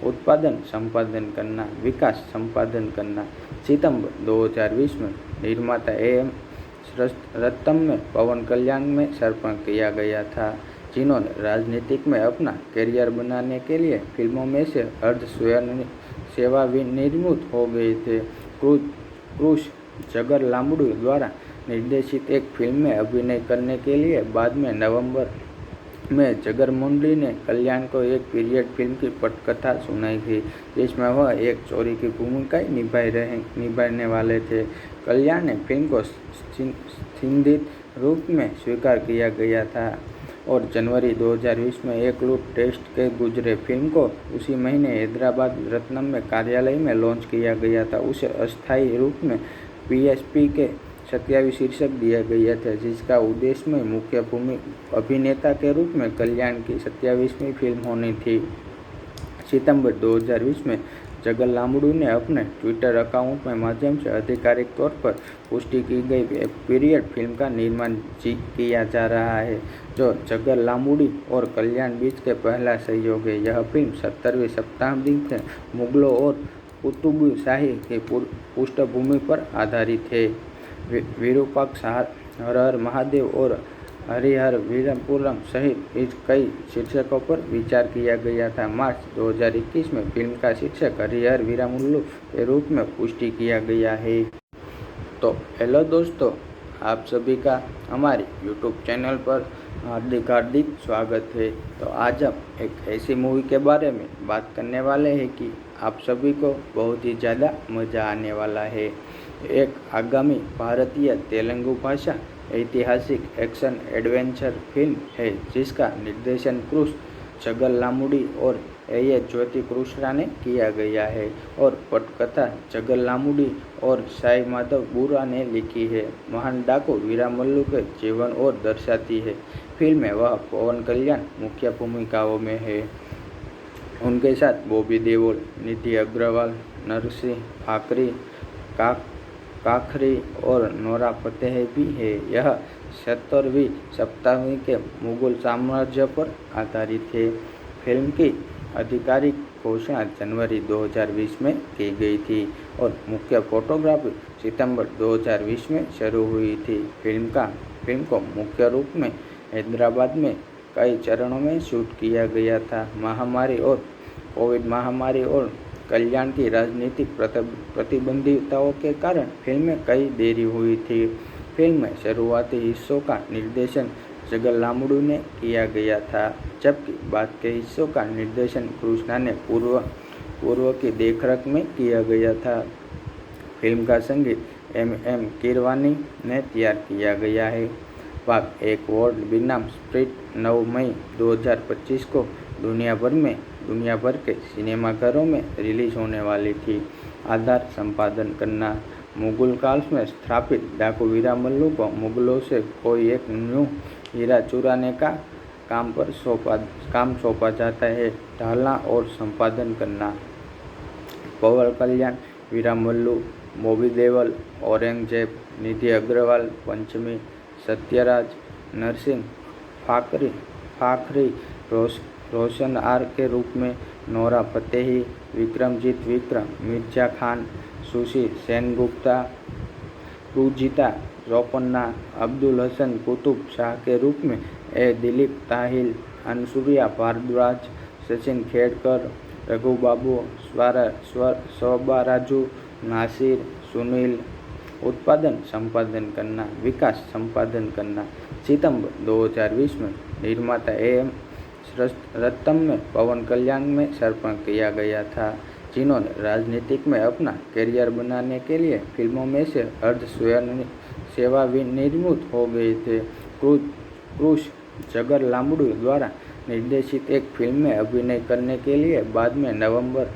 उत्पादन संपादन करना, विकास संपादन करना। सितंबर 2020 में निर्माता AM रत्तम में पवन कल्याण में समर्पण किया गया था, जिन्होंने राजनीतिक में अपना करियर बनाने के लिए फिल्मों में से अर्ध सेवानिवृत्त हो गए थे। क्रूस जगर लांबुडू द्वारा निर्देशित एक फिल्म में अभिनय करने के लिए बाद में नवंबर में जगर मुंडी ने कल्याण को एक पीरियड फिल्म की पटकथा सुनाई थी, जिसमें वह एक चोरी की भूमिका निभाने वाले थे। कल्याण ने फिल्म को संदिग्ध रूप में स्वीकार किया गया था और जनवरी 2020 में एक लूट टेस्ट के गुजरे। फिल्म को उसी महीने हैदराबाद रत्नम में कार्यालय में लॉन्च किया गया था। उसे अस्थायी रूप में PSP के 27 शीर्षक दिए गए थे, जिसका उद्देश्य में मुख्य भूमि अभिनेता के रूप में कल्याण की 27वीं फिल्म होनी थी। सितंबर 2020 में जगर लांबुडू ने अपने ट्विटर अकाउंट के माध्यम से आधिकारिक तौर पर पुष्टि की गई पीरियड फिल्म का निर्माण किया जा रहा है, जो जगर लांबुडी और कल्याण बीच के पहला सहयोग है। यह फिल्म 70वीं शताब्दी के मुगलों और कुतुब शाही की पृष्ठभूमि पर आधारित है। विरूपाक्ष, हर हर महादेव और हरिहर वीरपुरम सहित इस कई शीर्षकों पर विचार किया गया था। मार्च 2021 में फिल्म का शीर्षक हरिहर वीरमुल्लू के रूप में पुष्टि किया गया है। तो हेलो दोस्तों, आप सभी का हमारे YouTube चैनल पर हार्दिक हार्दिक स्वागत है। तो आज हम एक ऐसी मूवी के बारे में बात करने वाले हैं कि आप सभी को बहुत ही ज़्यादा मज़ा आने वाला है। एक आगामी भारतीय तेलुगु भाषा ऐतिहासिक एक्शन एडवेंचर फिल्म है जिसका निर्देशन क्रूस चगलामुडी और ए ज्योति कृष्णा ने किया गया है और पटकथा चगलामुडी और साई माधव बुरा ने लिखी है। महान डाकू वीरामल्लू के जीवन और दर्शाती है। फिल्म में वह पवन कल्याण मुख्य भूमिकाओं में है। उनके साथ बॉबी देओल, निधि अग्रवाल, नरसिंह फाकरी, काखरी और नोरा फतेही भी है। यह 70वीं शताब्दी के मुगल साम्राज्य पर आधारित है। फिल्म की आधिकारिक घोषणा जनवरी 2020 में की गई थी और मुख्य फोटोग्राफी सितंबर 2020 में शुरू हुई थी। फिल्म को मुख्य रूप में हैदराबाद में कई चरणों में शूट किया गया था। कोविड महामारी और कल्याण की राजनीतिक प्रतिबंधितों के कारण फिल्म में कई देरी हुई थी। फिल्म में शुरुआती हिस्सों का निर्देशन चगलामुडी ने किया गया था, जबकि बाद के हिस्सों का निर्देशन कृष्णा ने पूर्व की देखरेख में किया गया था। फिल्म का संगीत एम कीरवानी ने तैयार किया गया है। भाग 1 वर्ल्ड बनाम स्प्रिट 9 मई 2025 को दुनिया भर के सिनेमाघरों में रिलीज होने वाली थी। आधार संपादन करना। मुगल काल में स्थापित डाकू वीरामल्लू को मुगलों से कोई एक न्यू हीरा चुराने का काम सौंपा जाता है। ढालना और संपादन करना। पवन कल्याण वीरामल्लू, बॉबी देओल औरंगजेब, निधि अग्रवाल पंचमी, सत्यराज, नरसिंह फाखरी रोशन आर के रूप में, Nora Fatehi, Vikramjeet Vikram, Mirza Khan, sushi Sengupta, Rujita Ropanna, Abdul Hasan Qutub Shah के रूप में, दिलीप ताहिल, अनसुरिया भारद्वाज, सचिन खेड़कर, रघुबाबू, स्वबाराजू, नासिर, सुनील। उत्पादन संपादन करना, विकास संपादन करना। सितंबर 2020 में निर्माता AM रत्तम में पवन कल्याण में समर्पण किया गया था, जिन्होंने राजनीतिक में अपना करियर बनाने के लिए फिल्मों में से अर्ध सेवानिवृत्त हो गए थे। क्रूस चगलामुडी द्वारा निर्देशित एक फिल्म में अभिनय करने के लिए बाद में नवंबर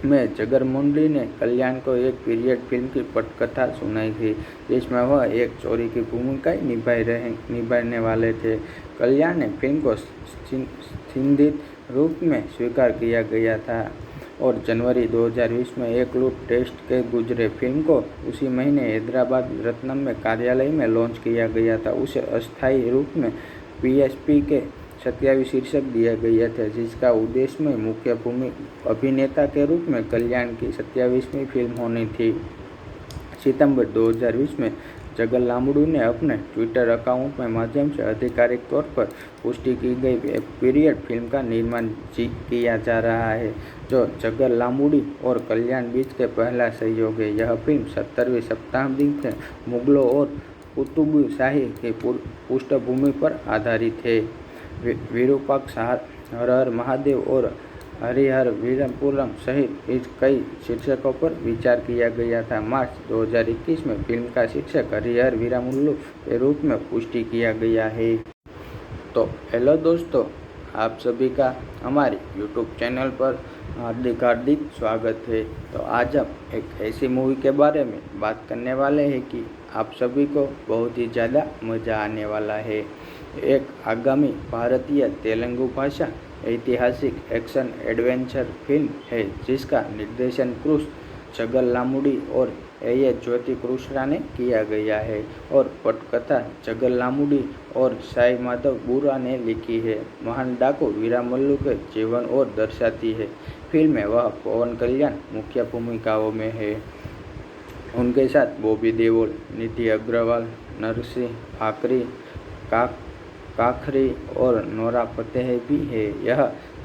में चगलामुडी ने कल्याण को एक पीरियड फिल्म की पटकथा सुनाई थी, जिसमें वह एक चोरी की भूमिका निभाने वाले थे। कल्याण ने फिल्म को संदिग्ध रूप में स्वीकार किया गया था और जनवरी 2020 में एक लूट टेस्ट के गुजरे। फिल्म को उसी महीने हैदराबाद रत्नम में कार्यालय में लॉन्च किया गया था। उसे अस्थायी रूप में PSP के 27 शीर्षक दिया गया था, जिसका उद्देश्य में मुख्य अभिनेता के रूप में कल्याण की 27वीं फिल्म होनी थी। सितंबर 2020 में चगलामुडी ने अपने ट्विटर अकाउंट के माध्यम से आधिकारिक तौर पर पुष्टि की गई पीरियड फिल्म का निर्माण किया जा रहा है, जो चगलामुडी और कल्याण बीच के पहला सहयोग है। यह फिल्म 70वीं शताब्दी के मुगलों और कुतुब शाही की पृष्ठभूमि पर आधारित है। विरूपाक्ष, हर हर महादेव और हरिहर वीरपुरम सहित इस कई शीर्षकों पर विचार किया गया था। मार्च 2021 में फिल्म का शीर्षक हरिहर वीरमल्लू के रूप में पुष्टि किया गया है। तो हेलो दोस्तों, आप सभी का हमारे YouTube चैनल पर हार्दिक हार्दिक स्वागत है। तो आज हम एक ऐसी मूवी के बारे में बात करने वाले हैं कि आप सभी को बहुत ही ज़्यादा मज़ा आने वाला है। एक आगामी भारतीय तेलुगु भाषा ऐतिहासिक एक्शन एडवेंचर फिल्म है जिसका निर्देशन क्रूस चगलामुडी और ए ज्योति कृष्णा ने किया गया है और पटकथा चगलामुडी और साई माधव बुरा ने लिखी है। महान डाकू वीरामल्लू के जीवन और दर्शाती है। फिल्म में वह पवन कल्याण मुख्य भूमिकाओं में है। उनके साथ बॉबी देओल, निधि अग्रवाल, नरसिंह फाकरी, काखरी और नोरा फतेही भी है। यह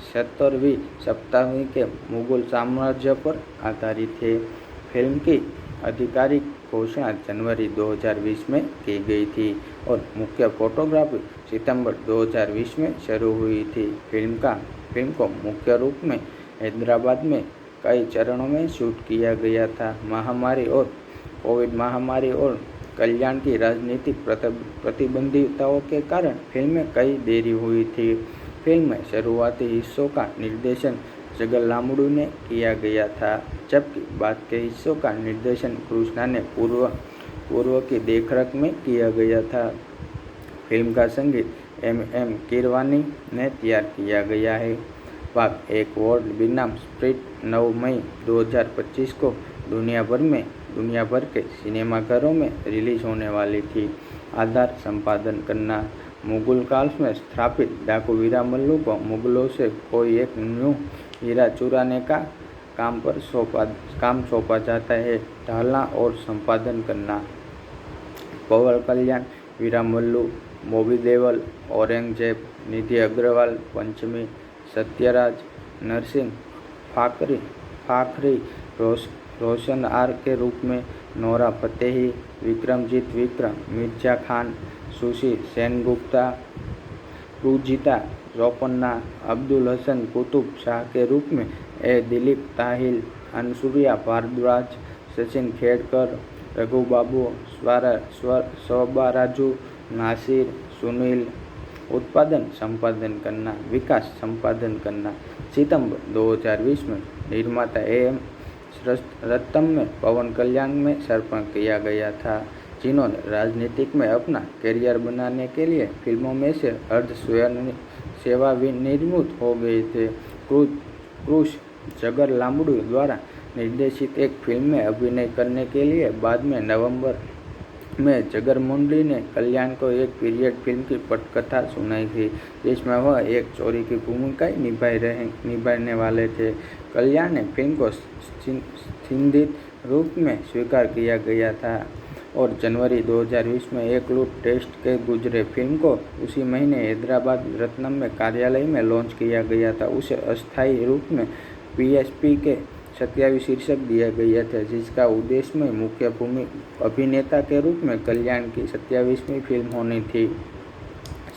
70वीं शताब्दी के मुगल साम्राज्य पर आधारित है। फिल्म की आधिकारिक घोषणा जनवरी 2020 में की गई थी और मुख्य फोटोग्राफी सितंबर 2020 में शुरू हुई थी। फिल्म को मुख्य रूप में हैदराबाद में कई चरणों में शूट किया गया था। कोविड महामारी और कल्याण की राजनीतिक प्रतिबंधितों के कारण फिल्म में कई देरी हुई थी। फिल्म में शुरुआती हिस्सों का निर्देशन जगर लामुडू ने किया गया था, जबकि बाद के हिस्सों का निर्देशन कृष्णा ने पूर्व की देखरेख में किया गया था। फिल्म का संगीत एम कीरवानी ने तैयार किया गया है। भाग 1 वर्ल्ड बनाम स्प्रिट 9 मई 2025 को दुनिया भर के सिनेमाघरों में रिलीज होने वाली थी। आधार संपादन करना। मुगल काल में स्थापित डाकू वीरामल्लू को मुगलों से कोई एक न्यू हीरा चुराने का काम सौंपा जाता है। ढालना और संपादन करना। पवन कल्याण, वीरामल्लू, बॉबी देओल, औरंगजेब, निधि अग्रवाल, पंचमी, सत्यराज, नरसिंह, फाखरी, रोशन आर के रूप में, Nora Fatehi, Vikramjeet Vikram, Mirza Khan, sushi Sengupta, Rujita जोपन्ना, Abdul Hasan Qutub Shah के रूप में, दिलीप ताहिल, अनसुरिया भारद्वाज, सचिन खेड़कर, रघु बाबू, स्वबाराजू, नासिर, सुनील। उत्पादन संपादन करना, विकास संपादन करना। सितंबर 2020 में निर्माता AM रत्तम में पवन कल्याण में समर्पण किया गया था, जिन्होंने राजनीतिक में अपना करियर बनाने के लिए फिल्मों में से अर्ध सेवानिवृत्त हो गए थे। क्रूश जगर लामुडू द्वारा निर्देशित एक फिल्म में अभिनय करने के लिए बाद में नवंबर में जगर मुंडली ने कल्याण को एक पीरियड फिल्म की पटकथा सुनाई थी, जिसमें वह एक चोरी की भूमिका निभाने वाले थे। कल्याण ने फिल्म को संदिग्ध रूप में स्वीकार किया गया था और जनवरी 2020 में एक लूट टेस्ट के गुजरे। फिल्म को उसी महीने हैदराबाद रत्नम में कार्यालय में लॉन्च किया गया था। उसे अस्थायी रूप में PSP के 27 शीर्षक दिया गया था, जिसका उद्देश्य में मुख्य अभिनेता के रूप में कल्याण की 27वीं फिल्म होनी थी।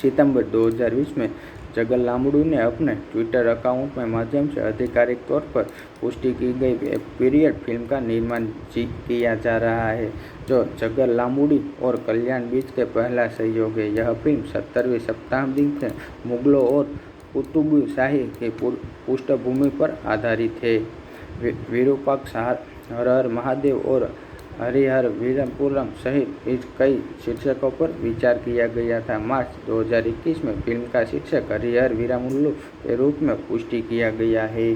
सितंबर 2020 में जगर लामुडू ने अपने ट्विटर अकाउंट के माध्यम से आधिकारिक तौर पर पुष्टि की गई पीरियड फिल्म का निर्माण किया जा रहा है, जो जगर लामुडी और कल्याण बीच के पहला सहयोग है। यह फिल्म 17वीं शताब्दी में मुगलों और कुतुब शाही की पृष्ठभूमि पर आधारित है। विरूपाक्ष, हर हर महादेव और हरिहर वीरपुरम सहित कई शीर्षकों पर विचार किया गया था। मार्च 2021 में फिल्म का शीर्षक हरिहर वीरामल्लू के रूप में पुष्टि किया गया है।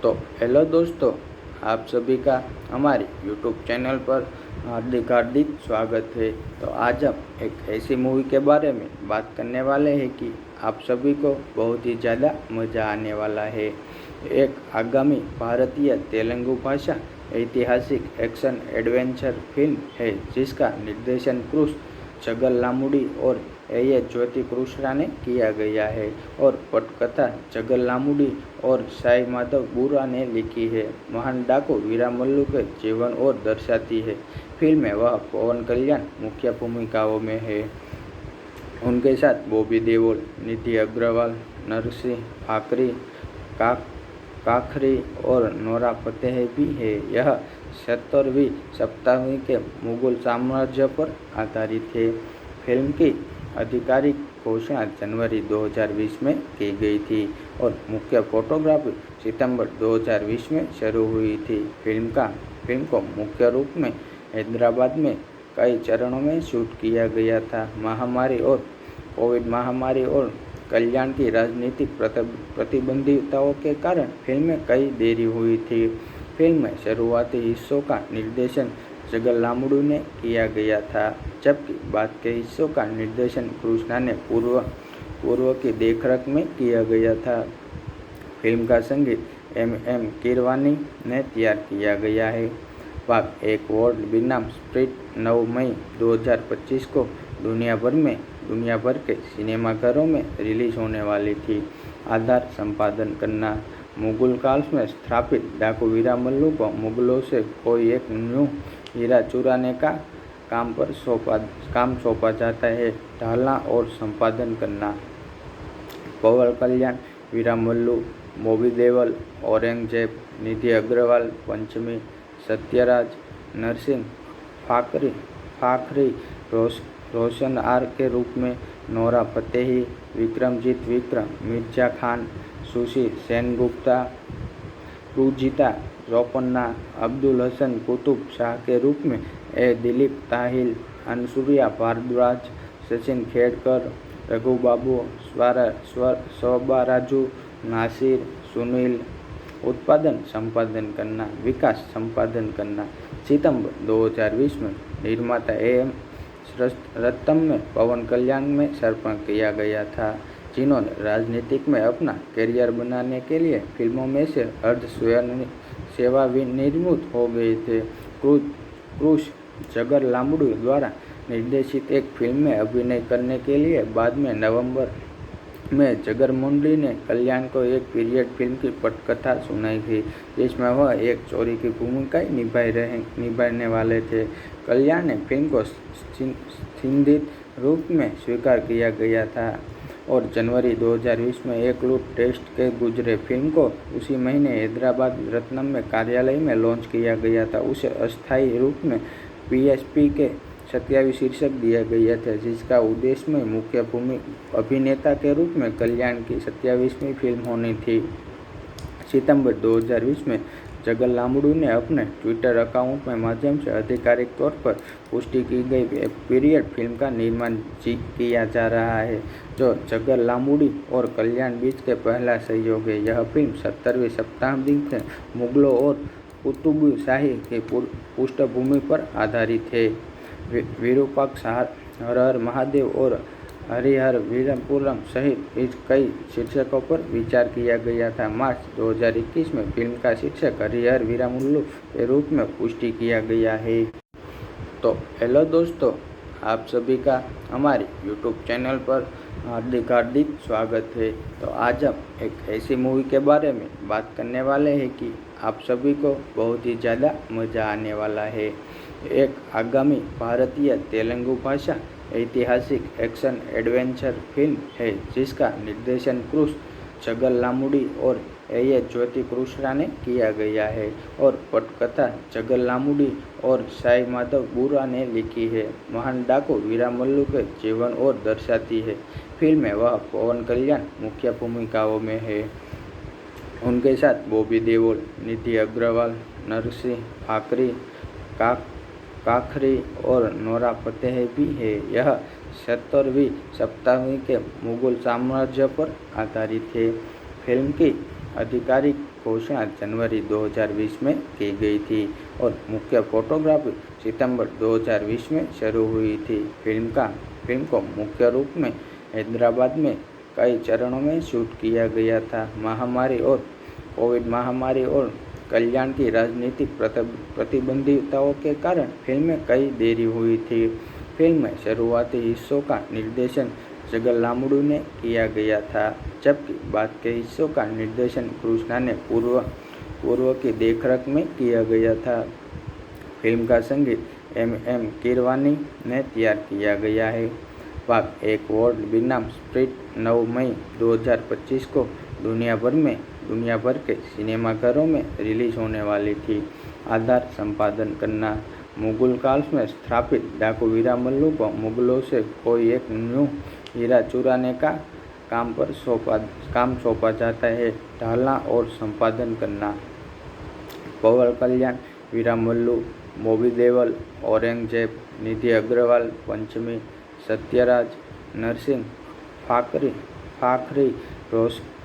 तो हेलो दोस्तों, आप सभी का हमारे YouTube चैनल पर हार्दिक स्वागत है। तो आज हम एक ऐसी मूवी के बारे में बात करने वाले हैं कि आप सभी को बहुत ही ज़्यादा मज़ा आने वाला है। एक आगामी भारतीय तेलुगु भाषा ऐतिहासिक एक्शन एडवेंचर फिल्म है, जिसका निर्देशन क्रूश जगर लामुडी और ज्योति कृष्णा ने किया गया है और पटकथा जगर लामुडी और साई माधव बुरा ने लिखी है। महान डाकू वीरामल्लू के जीवन और दर्शाती है। फिल्म में वह पवन कल्याण मुख्य भूमिकाओं में है। उनके साथ बॉबी देओल, निधि अग्रवाल, नरसिंह, फाखरी और नोरा फतेही भी है। यह 17वीं शताब्दी के मुगल साम्राज्य पर आधारित है। फिल्म की आधिकारिक घोषणा जनवरी 2020 में की गई थी और मुख्य फोटोग्राफी सितंबर 2020 में शुरू हुई थी। फिल्म को मुख्य रूप में हैदराबाद में कई चरणों में शूट किया गया था। कोविड महामारी और कल्याण की राजनीतिक प्रतिबंधितों के कारण फिल्म में कई देरी हुई थी। फिल्म में शुरुआती हिस्सों का निर्देशन जगर लामुडू ने किया गया था, जबकि बाद के हिस्सों का निर्देशन कृष्णा ने पूर्व की देखरेख में किया गया था। फिल्म का संगीत एम कीरवानी ने तैयार किया गया है। भाग 1 वर्ल्ड बनाम स्प्रिट 9 मई 2025 को दुनिया भर के सिनेमाघरों में रिलीज होने वाली थी। आधार संपादन करना। मुगल काल में स्थापित डाकू वीरामल्लू को मुगलों से कोई एक न्यू हीरा चुराने का काम सौंपा जाता है, ढालना और संपादन करना। पवन कल्याण, वीरामल्लू, बॉबी देओल, औरंगजेब, निधि अग्रवाल, पंचमी, सत्यराज, नरसिंह, फाखरी, रोशन आर के रूप में, Nora Fatehi, Vikramjeet Vikram, Mirza Khan, sushi Sengupta, Rujita Ropanna, Abdul Hasan Qutub Shah के रूप में, ए दिलीप ताहिल, अनसुरिया भारद्वाज, सचिन खेड़कर, रघुबाबू, स्वबाराजू, नासिर, सुनील। उत्पादन संपादन करना, विकास संपादन करना। सितंबर 2020 में निर्माता AM रत्तम में पवन कल्याण में समर्पण किया गया था, जिन्होंने राजनीतिक में अपना करियर बनाने के लिए फिल्मों में से अर्ध सेवानिवृत्त हो गए थे। क्रूश जगर लांबड़ू द्वारा निर्देशित एक फिल्म में अभिनय करने के लिए बाद में नवंबर में जगर मुंडली ने कल्याण को एक पीरियड फिल्म की पटकथा सुनाई थी, जिसमें वह एक चोरी की भूमिका निभाने वाले थे। कल्याण ने फिल्म को संदिग्ध रूप में स्वीकार किया गया था और जनवरी 2020 में एक लूट टेस्ट के गुजरे फिल्म को उसी महीने हैदराबाद रत्नम में कार्यालय में लॉन्च किया गया था। उसे अस्थायी रूप में PSP के 27 शीर्षक दिया गया था, जिसका उद्देश्य में मुख्य भूमि अभिनेता के रूप में कल्याण की 27वीं फिल्म होनी थी। सितंबर 2020 में जगर लांबड़ू ने अपने ट्विटर अकाउंट के माध्यम से आधिकारिक तौर पर पुष्टि की गई पीरियड फिल्म का निर्माण किया जा रहा है, जो जगर लांबड़ू और कल्याण बीच के पहला सहयोग है। यह फिल्म 17वीं शताब्दी के मुगलों और कुतुब शाही की पृष्ठभूमि पर आधारित है। विरूपाक्ष, हर हर महादेव और हरिहर वीरपुरम सहित इस कई शीर्षकों पर विचार किया गया था। मार्च 2021 में फिल्म का शीर्षक हरिहर वीरमल्लू के रूप में पुष्टि किया गया है। तो हेलो दोस्तों, आप सभी का हमारे YouTube चैनल पर हार्दिक स्वागत है। तो आज हम एक ऐसी मूवी के बारे में बात करने वाले हैं कि आप सभी को बहुत ही ज़्यादा मज़ा आने वाला है। एक आगामी भारतीय तेलुगु भाषा ऐतिहासिक एक्शन एडवेंचर फिल्म है, जिसका निर्देशन क्रूश जगर लांबड़ू और A. ज्योति कृष्णा ने किया गया है और पटकथा जगर लांबड़ू और साई माधव बुरा ने लिखी है। महान डाकू वीरामल्लू के जीवन और दर्शाती है। फिल्म में वह पवन कल्याण मुख्य भूमिकाओं में है। उनके साथ बॉबी देओल, निधि अग्रवाल, नरसिंह, फाखरी और नोरा फतेही भी है। यह 17वीं शताब्दी के मुगल साम्राज्य पर आधारित है। फिल्म की आधिकारिक घोषणा जनवरी 2020 में की गई थी और मुख्य फोटोग्राफी सितंबर 2020 में शुरू हुई थी। फिल्म को मुख्य रूप में हैदराबाद में कई चरणों में शूट किया गया था। कोविड महामारी और कल्याण की राजनीतिक प्रतिबंधितों के कारण फिल्म में कई देरी हुई थी। फिल्म में शुरुआती हिस्सों का निर्देशन जगर लांबड़ू ने किया गया था, जबकि बाद के हिस्सों का निर्देशन कृष्णा ने पूर्व की देखरेख में किया गया था। फिल्म का संगीत M. कीरवानी ने तैयार किया गया है। भाग 1 वर्ल्ड बनाम स्प्रिट 9 मई 2025 को दुनिया भर के सिनेमाघरों में रिलीज होने वाली थी। आधार संपादन करना, मुगल काल में स्थापित डाकू वीरामल्लू को मुगलों से कोई एक न्यू हीरा चुराने का काम सौंपा जाता है, ढालना और संपादन करना। पवन कल्याण, वीरामल्लू, बॉबी देओल, औरंगजेब, निधि अग्रवाल, पंचमी, सत्यराज, नरसिंह, फाखरी,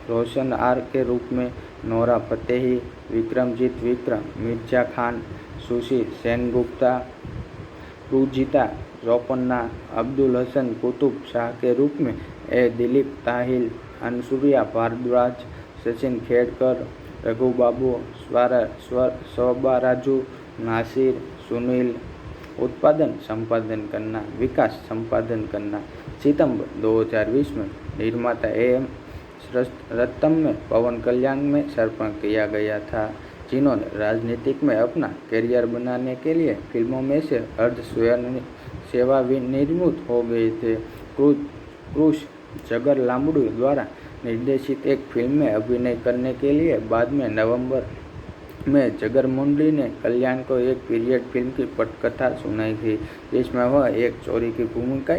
रोशन आर के रूप में, Nora Fatehi, Vikramjeet Vikram, Mirza Khan, sushi Sengupta, Rujita Ropanna, Abdul Hasan Qutub Shah के रूप में, ए. दिलीप ताहिल, अनसुरिया भारद्वाज, सचिन खेड़कर, रघुबाबू, स्वबाराजू, नासिर, सुनील। उत्पादन संपादन करना, विकास संपादन करना। सितंबर 2020 में निर्माता AM रत्तम में पवन कल्याण में समर्पण किया गया था, जिन्होंने राजनीतिक में अपना करियर बनाने के लिए फिल्मों में से अर्ध सेवानिवृत्त हो गए थे। क्रूश जगर लांबड़ू द्वारा निर्देशित एक फिल्म में अभिनय करने के लिए बाद में नवंबर में जगर मुंडे ने कल्याण को एक पीरियड फिल्म की पटकथा सुनाई थी, जिसमें वह एक चोरी की भूमिका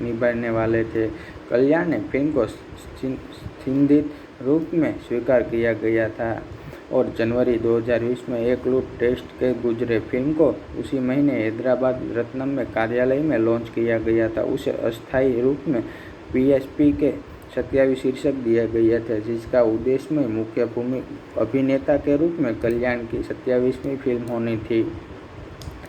निभाने वाले थे। कल्याण ने फिल्म को संदिग्ध रूप में स्वीकार किया गया था और जनवरी 2020 में एक लूट टेस्ट के गुजरे फिल्म को उसी महीने हैदराबाद रत्नम में कार्यालय में लॉन्च किया गया था। उसे अस्थायी रूप में PSP के 27 शीर्षक दिया गया था, जिसका उद्देश्य में मुख्य अभिनेता के रूप में कल्याण की 27वीं फिल्म होनी थी।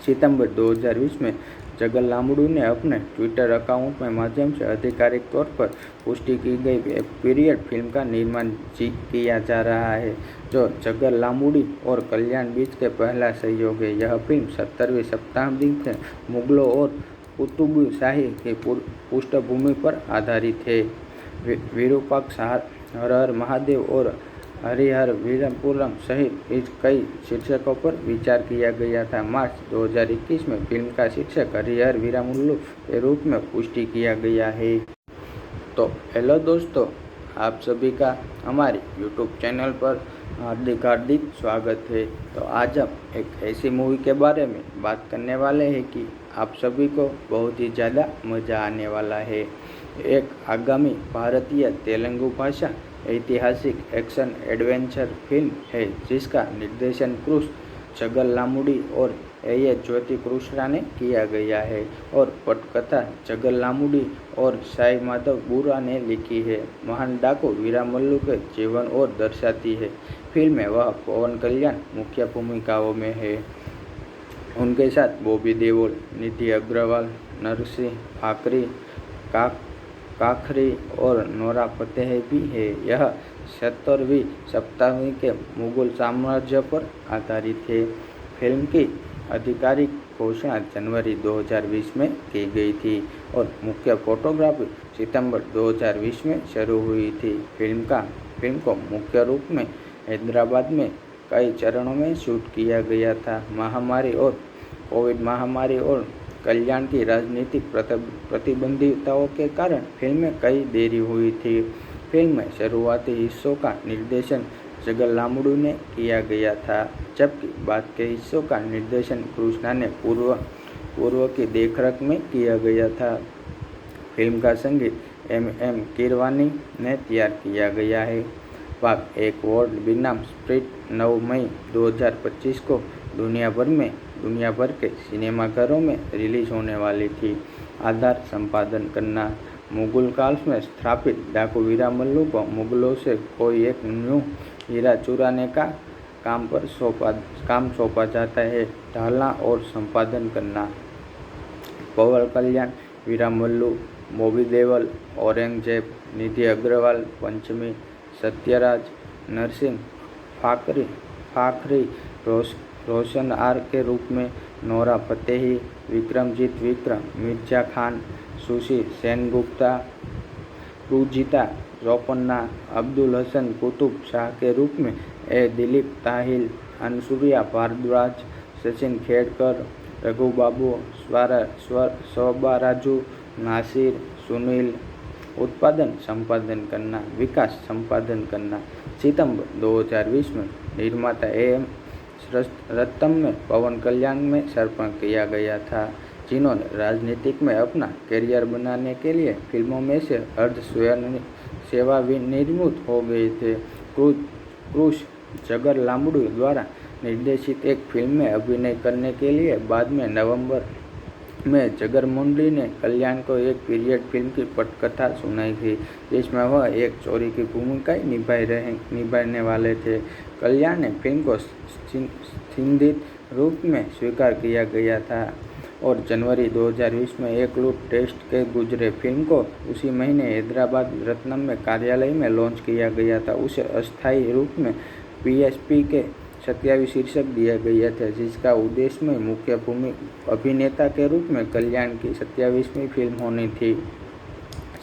सितंबर 2020 में जगर लांबड़ू ने अपने ट्विटर अकाउंट के माध्यम से आधिकारिक तौर पर पुष्टि की गई पीरियड फिल्म का निर्माण किया जा रहा है, जो जगर लांबड़ू और कल्याण बीच के पहला सहयोग है। यह फिल्म 17वीं शताब्दी में मुगलों और कुतुब शाही की पृष्ठभूमि पर आधारित है। विरूपाक्ष हर हर महादेव और हरिहर वीरपुरम सहित इस कई शीर्षकों पर विचार किया गया था। मार्च 2021 में फिल्म का शीर्षक हरिहर वीरमुल्लू के रूप में पुष्टि किया गया है। तो हेलो दोस्तों, आप सभी का हमारे YouTube चैनल पर हार्दिक स्वागत है। तो आज हम एक ऐसी मूवी के बारे में बात करने वाले हैं कि आप सभी को बहुत ही ज़्यादा मज़ा आने वाला है। एक आगामी भारतीय तेलुगु भाषा ऐतिहासिक एक्शन एडवेंचर फिल्म है, जिसका निर्देशन क्रूश जगर लांबड़ू और A. ज्योति कृष्णा ने किया गया है और पटकथा जगर लांबड़ू और साई माधव बुरा ने लिखी है। महान डाकू वीरमल्लू के जीवन और दर्शाती है। फिल्म में वह पवन कल्याण मुख्य भूमिकाओं में है। उनके साथ बॉबी देओल, निधि अग्रवाल, नरसिंह फाकरी, काखरी और नोरा फतेही भी है। यह 17वीं शताब्दी के मुगल साम्राज्य पर आधारित है। फिल्म की आधिकारिक घोषणा जनवरी 2020 में की गई थी और मुख्य फोटोग्राफी सितंबर 2020 में शुरू हुई थी। फिल्म को मुख्य रूप में हैदराबाद में कई चरणों में शूट किया गया था। कोविड महामारी और कल्याण की राजनीतिक प्रतिबंधितों के कारण फिल्म में कई देरी हुई थी। फिल्म में शुरुआती हिस्सों का निर्देशन जगर लांबड़ू ने किया गया था, जबकि बाद के हिस्सों का निर्देशन कृष्णा ने पूर्व की देखरेख में किया गया था। फिल्म का संगीत M. कीरवानी ने तैयार किया गया है। भाग 1 वर्ल्ड बनाम स्प्रिट 9 मई 2025 को दुनिया भर के सिनेमाघरों में रिलीज होने वाली थी। आधार संपादन करना। मुगल काल में स्थापित डाकू वीरमल्लू को मुगलों से कोई एक न्यू हीरा चुराने का काम सौंपा जाता है। ढालना और संपादन करना। पवन कल्याण वीरमल्लू, बॉबी देओल औरंगजेब, निधि अग्रवाल पंचमी, सत्यराज, नरसिंह फाखरी रोशन आर के रूप में, Nora Fatehi, Vikramjeet Mirza Khan, sushi Sengupta, Rujita जोपन्ना, Abdul Hasan Qutub Shah के रूप में, A. दिलीप ताहिल, अनसुया भारद्वाज, सचिन खेड़कर, रघु बाबू, स्वराजू, नासिर, सुनील। उत्पादन संपादन करना, विकास संपादन करना। सितंबर 2020 में निर्माता AM रत्नम में पवन कल्याण में समर्पण किया गया था, जिन्होंने राजनीतिक में अपना करियर बनाने के लिए फिल्मों में से अर्ध सेवानिवृत्त हो गए थे। क्रूश जगर लांबड़ू द्वारा निर्देशित एक फिल्म में अभिनय करने के लिए बाद में नवंबर में जगर मुंडे ने कल्याण को एक पीरियड फिल्म की पटकथा सुनाई थी, जिसमें वह एक चोरी की भूमिका निभाने वाले थे। कल्याण ने फिल्म को संदिग्ध रूप में स्वीकार किया गया था और जनवरी 2020 में एक लूट टेस्ट के गुजरे फिल्म को उसी महीने हैदराबाद रत्नम में कार्यालय में लॉन्च किया गया था। उसे अस्थायी रूप में PSP के 27 शीर्षक दिया गया था, जिसका उद्देश्य में मुख्य अभिनेता के रूप में कल्याण की 27वीं फिल्म होनी थी।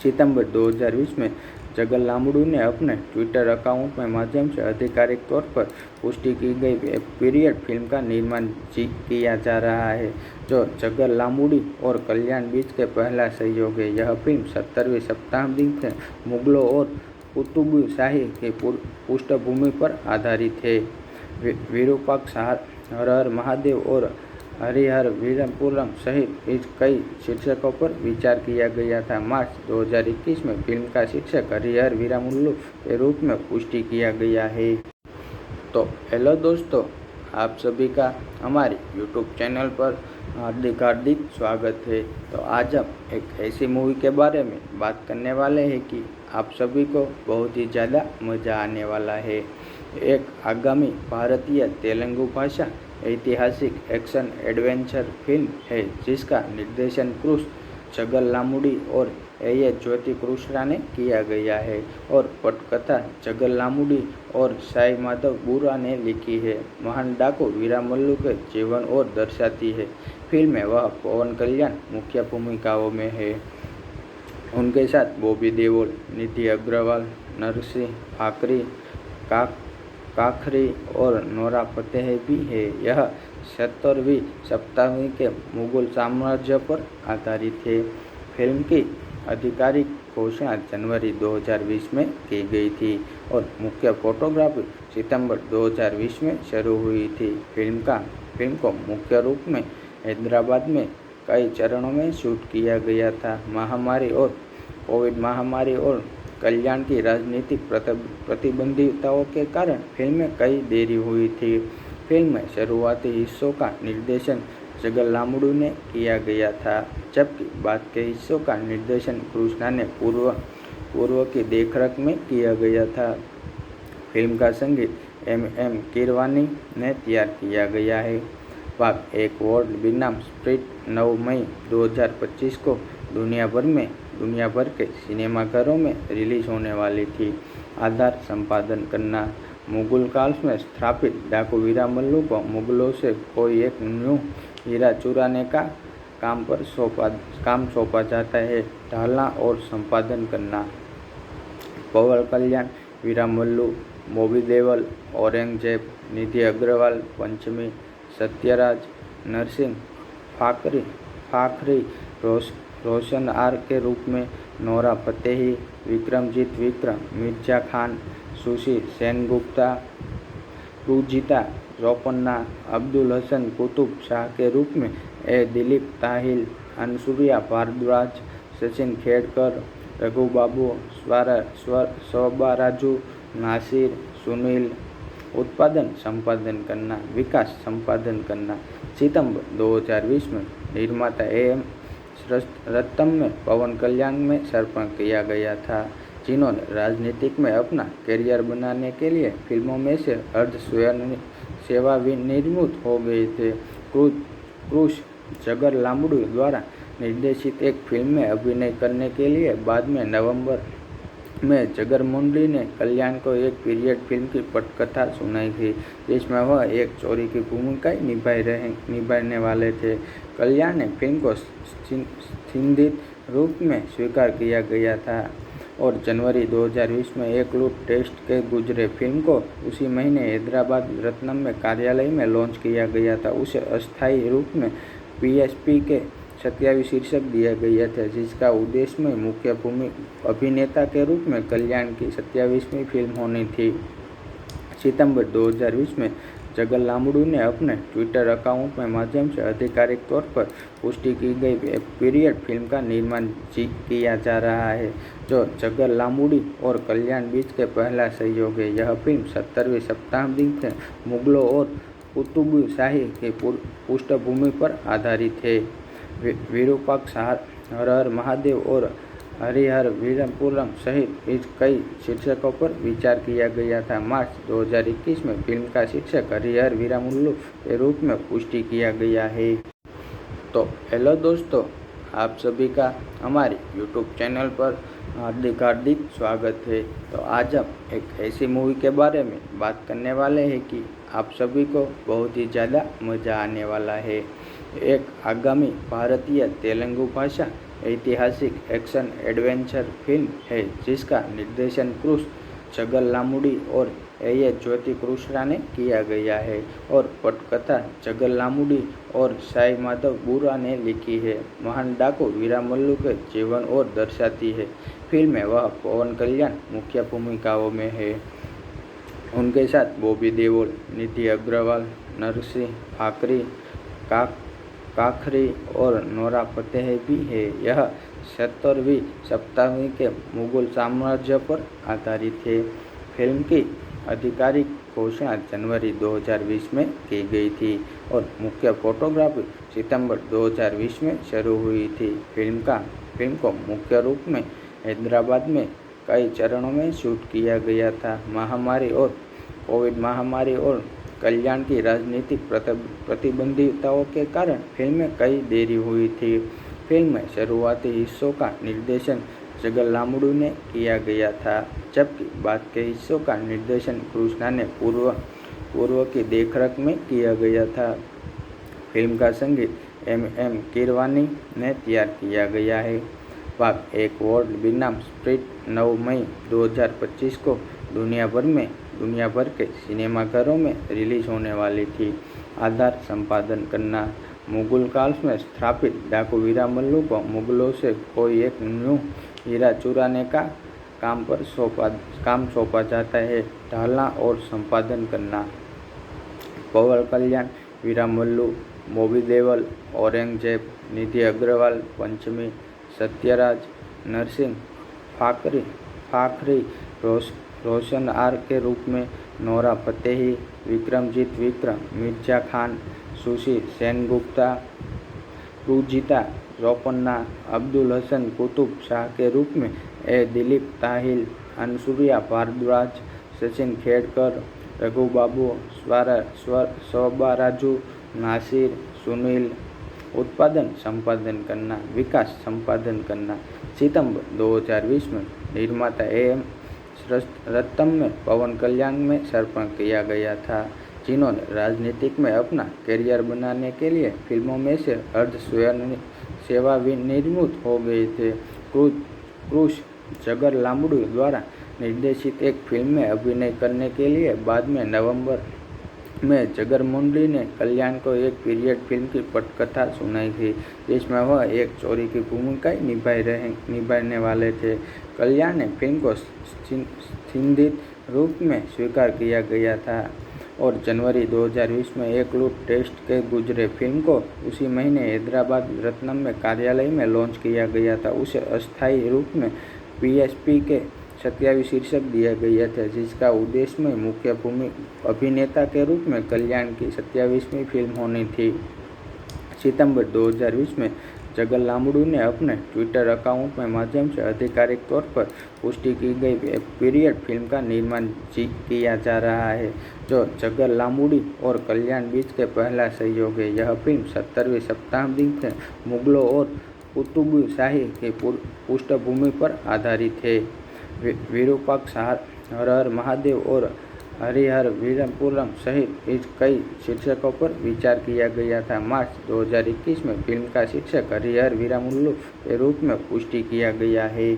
सितंबर 2020 में जगर लांबड़ू ने अपने ट्विटर अकाउंट में माध्यम से आधिकारिक तौर पर पुष्टि की गई पीरियड फिल्म का निर्माण किया जा रहा है, जो जगर लांबुडी और कल्याण बीच के पहला सहयोग है। यह फिल्म 70वीं शताब्दी के मुगलों और कुतुब शाही की पृष्ठभूमि पर आधारित है। विरूपाक्ष, हर हर महादेव और हरिहर वीरपुरम सहित इस कई शीर्षकों पर विचार किया गया था। मार्च 2021 में फिल्म का शीर्षक हरिहर वीरमल्लू के रूप में पुष्टि किया गया है। तो हेलो दोस्तों, आप सभी का हमारे YouTube चैनल पर हार्दिक स्वागत है। तो आज हम एक ऐसी मूवी के बारे में बात करने वाले हैं कि आप सभी को बहुत ही ज़्यादा मज़ा आने वाला है। एक आगामी भारतीय तेलुगु भाषा ऐतिहासिक एक्शन एडवेंचर फिल्म है, जिसका निर्देशन क्रूस जगर लांबुडी और ए ज्योति कृष्णा ने किया गया है और पटकथा जगर लांबुडी और साई माधव बुरा ने लिखी है। महान डाकू वीरमल्लू के जीवन और दर्शाती है। फिल्म में वह पवन कल्याण मुख्य भूमिकाओं में है। उनके साथ बॉबी देओल, निधि अग्रवाल, नरसिंह फाकरी, काखरी और नोरा फतेही भी है। यह 70वीं शताब्दी के मुगल साम्राज्य पर आधारित है। फिल्म की आधिकारिक घोषणा जनवरी 2020 में की गई थी और मुख्य फोटोग्राफी सितंबर 2020 में शुरू हुई थी। फिल्म को मुख्य रूप में हैदराबाद में कई चरणों में शूट किया गया था। कोविड महामारी और कल्याण की राजनीतिक प्रतिबंधिताओं के कारण फिल्म में कई देरी हुई थी। फिल्म में शुरुआती हिस्सों का निर्देशन जगर लांबुडू ने किया गया था, जबकि बाद के हिस्सों का निर्देशन कृष्णा ने पूर्व की देखरेख में किया गया था। फिल्म का संगीत एम कीरवानी ने तैयार किया गया है। भाग 1 वर्ल्ड बनाम स्प्रिट 9 मई 2025 को दुनिया भर के सिनेमाघरों में रिलीज होने वाली थी। आधार संपादन करना। मुगल काल में स्थापित डाकू वीरमल्लू को मुगलों से कोई एक न्यू हीरा चुराने का काम सौंपा जाता है। ढालना और संपादन करना। पवन कल्याण वीरमल्लू, बॉबी देओल औरंगजेब, निधि अग्रवाल पंचमी, सत्यराज, नरसिंह फाखरी रोशन आर के रूप में, Nora Fatehi, Vikramjeet Vikram, Mirza Khan, sushi Sengupta, Rujita Ropanna, Abdul Hasan Qutub Shah के रूप में, दिलीप ताहिल, अनसुरिया भारद्वाज, सचिन खेड़कर, रघुबाबू, स्वबाराजू, नासिर, सुनील। उत्पादन संपादन करना, विकास संपादन करना। सितंबर 2020 में निर्माता AM रत्तम में पवन कल्याण में समर्पण किया गया था, जिन्होंने राजनीतिक में अपना करियर बनाने के लिए फिल्मों में से अर्ध सेवानिवृत्त हो गए थे। क्रूस जगर लांबुडू द्वारा निर्देशित एक फिल्म में अभिनय करने के लिए बाद में नवंबर में जगर मुंडी ने कल्याण को एक पीरियड फिल्म की पटकथा सुनाई थी, जिसमें वह एक चोरी की भूमिका निभाने वाले थे। कल्याण ने फिल्म को संदिग्ध रूप में स्वीकार किया गया था और जनवरी 2020 में एक लूट टेस्ट के गुजरे। फिल्म को उसी महीने हैदराबाद रत्नम में कार्यालय में लॉन्च किया गया था। उसे अस्थायी रूप में PSP के 27 शीर्षक दिया गया था, जिसका उद्देश्य में मुख्य अभिनेता के रूप में कल्याण की 27वीं फिल्म होनी थी। सितंबर 2020 में जगर लांबुडू ने अपने ट्विटर अकाउंट में माध्यम से आधिकारिक तौर पर पुष्टि की गई पीरियड फिल्म का निर्माण किया जा रहा है, जो जगर लांबुडी और कल्याण बीच के पहला सहयोग है। यह फिल्म 70वीं शताब्दी के मुगलों और कुतुब शाही की पृष्ठभूमि पर आधारित है। विरूपाक्ष, हर हर महादेव और हरिहर वीरपुरम सहित इस कई शीर्षकों पर विचार किया गया था। मार्च 2021 में फिल्म का शीर्षक हरिहर वीरमल्लू के रूप में पुष्टि किया गया है। तो हेलो दोस्तों, आप सभी का हमारे YouTube चैनल पर हार्दिक स्वागत है। तो आज हम एक ऐसी मूवी के बारे में बात करने वाले हैं कि आप सभी को बहुत ही ज़्यादा मज़ा आने वाला है। एक आगामी भारतीय तेलुगु भाषा ऐतिहासिक एक्शन एडवेंचर फिल्म है जिसका निर्देशन क्रूस जगरलामुडी और ए ज्योति कृष्णा ने किया गया है और पटकथा जगरलामुडी और साई माधव बुरा ने लिखी है। महान डाकू वीरामल्लू के जीवन और दर्शाती है। फिल्म में वह पवन कल्याण मुख्य भूमिकाओं में है। उनके साथ बॉबी देओल, निधि अग्रवाल, नरसिंह फाकरी, काखरी और नोरा फतेही भी है। यह 70वीं शताब्दी के मुगल साम्राज्य पर आधारित है। फिल्म की आधिकारिक घोषणा जनवरी 2020 में की गई थी और मुख्य फोटोग्राफी सितंबर 2020 में शुरू हुई थी। फिल्म को मुख्य रूप में हैदराबाद में कई चरणों में शूट किया गया था। कोविड महामारी और कल्याण की राजनीतिक प्रतिबंधितों के कारण फिल्म में कई देरी हुई थी। फिल्म में शुरुआती हिस्सों का निर्देशन जगरलामुडी ने किया गया था, जबकि बाद के हिस्सों का निर्देशन कृष्णा ने पूर्व की देखरेख में किया गया था। फिल्म का संगीत एम कीरवानी ने तैयार किया गया है। भाग 1 वर्ल्ड बनाम स्प्रिट 9 मई 2025 को दुनिया भर के सिनेमाघरों में रिलीज होने वाली थी। आधार संपादन करना। मुगल काल में स्थापित डाकू वीरामल्लू को मुगलों से कोई एक न्यू हीरा चुराने का काम सौंपा जाता है। ढालना और संपादन करना। पवन कल्याण वीरामल्लू, बॉबी देओल औरंगजेब, निधि अग्रवाल पंचमी, सत्यराज, नरसिंह फाखरी रोशन आर के रूप में, Nora Fatehi, Vikramjeet Vikram, Mirza Khan, sushi Sengupta, Rujita Ropanna, Abdul Hasan Qutub Shah के रूप में, दिलीप ताहिल, अनसुरिया भारद्वाज, सचिन खेड़कर, रघुबाबू, स्वबाराजू, नासिर, सुनील। उत्पादन संपादन करना, विकास संपादन करना। सितंबर 2020 में निर्माता AM रत्तम में पवन कल्याण में समर्पण किया गया था, जिन्होंने राजनीतिक में अपना करियर बनाने के लिए फिल्मों में से अर्ध सेवानिवृत्त हो गए थे। क्रूस जगरलामुडी द्वारा निर्देशित एक फिल्म में अभिनय करने के लिए बाद में नवंबर में जगरमोंडी ने कल्याण को एक पीरियड फिल्म की पटकथा सुनाई थी, जिसमें वह एक चोरी की भूमिका निभाने वाले थे। कल्याण ने फिल्म को संदिग्ध रूप में स्वीकार किया गया था और जनवरी 2020 में एक लूट टेस्ट के गुजरे। फिल्म को उसी महीने हैदराबाद रत्नम में कार्यालय में लॉन्च किया गया था। उसे अस्थायी रूप में PSP के 27 शीर्षक दिया गया था, जिसका उद्देश्य में मुख्य अभिनेता के रूप में कल्याण की 27वीं फिल्म होनी थी। सितंबर 2020 में जगरलामुडी ने अपने ट्विटर अकाउंट के माध्यम से आधिकारिक तौर पर पुष्टि की गई पीरियड फिल्म का निर्माण किया जा रहा है, जो जगरलामुडी और कल्याण बीच के पहला सहयोग है। यह फिल्म 70वीं शताब्दी के मुगलों और कुतुब शाही की पृष्ठभूमि पर आधारित है। विरूपाक्ष, हर हर महादेव और हरिहर वीरपुरम सहित कई शीर्षकों पर विचार किया गया था। मार्च 2021 में फिल्म का शीर्षक हरिहर वीरमल्लू के रूप में पुष्टि किया गया है।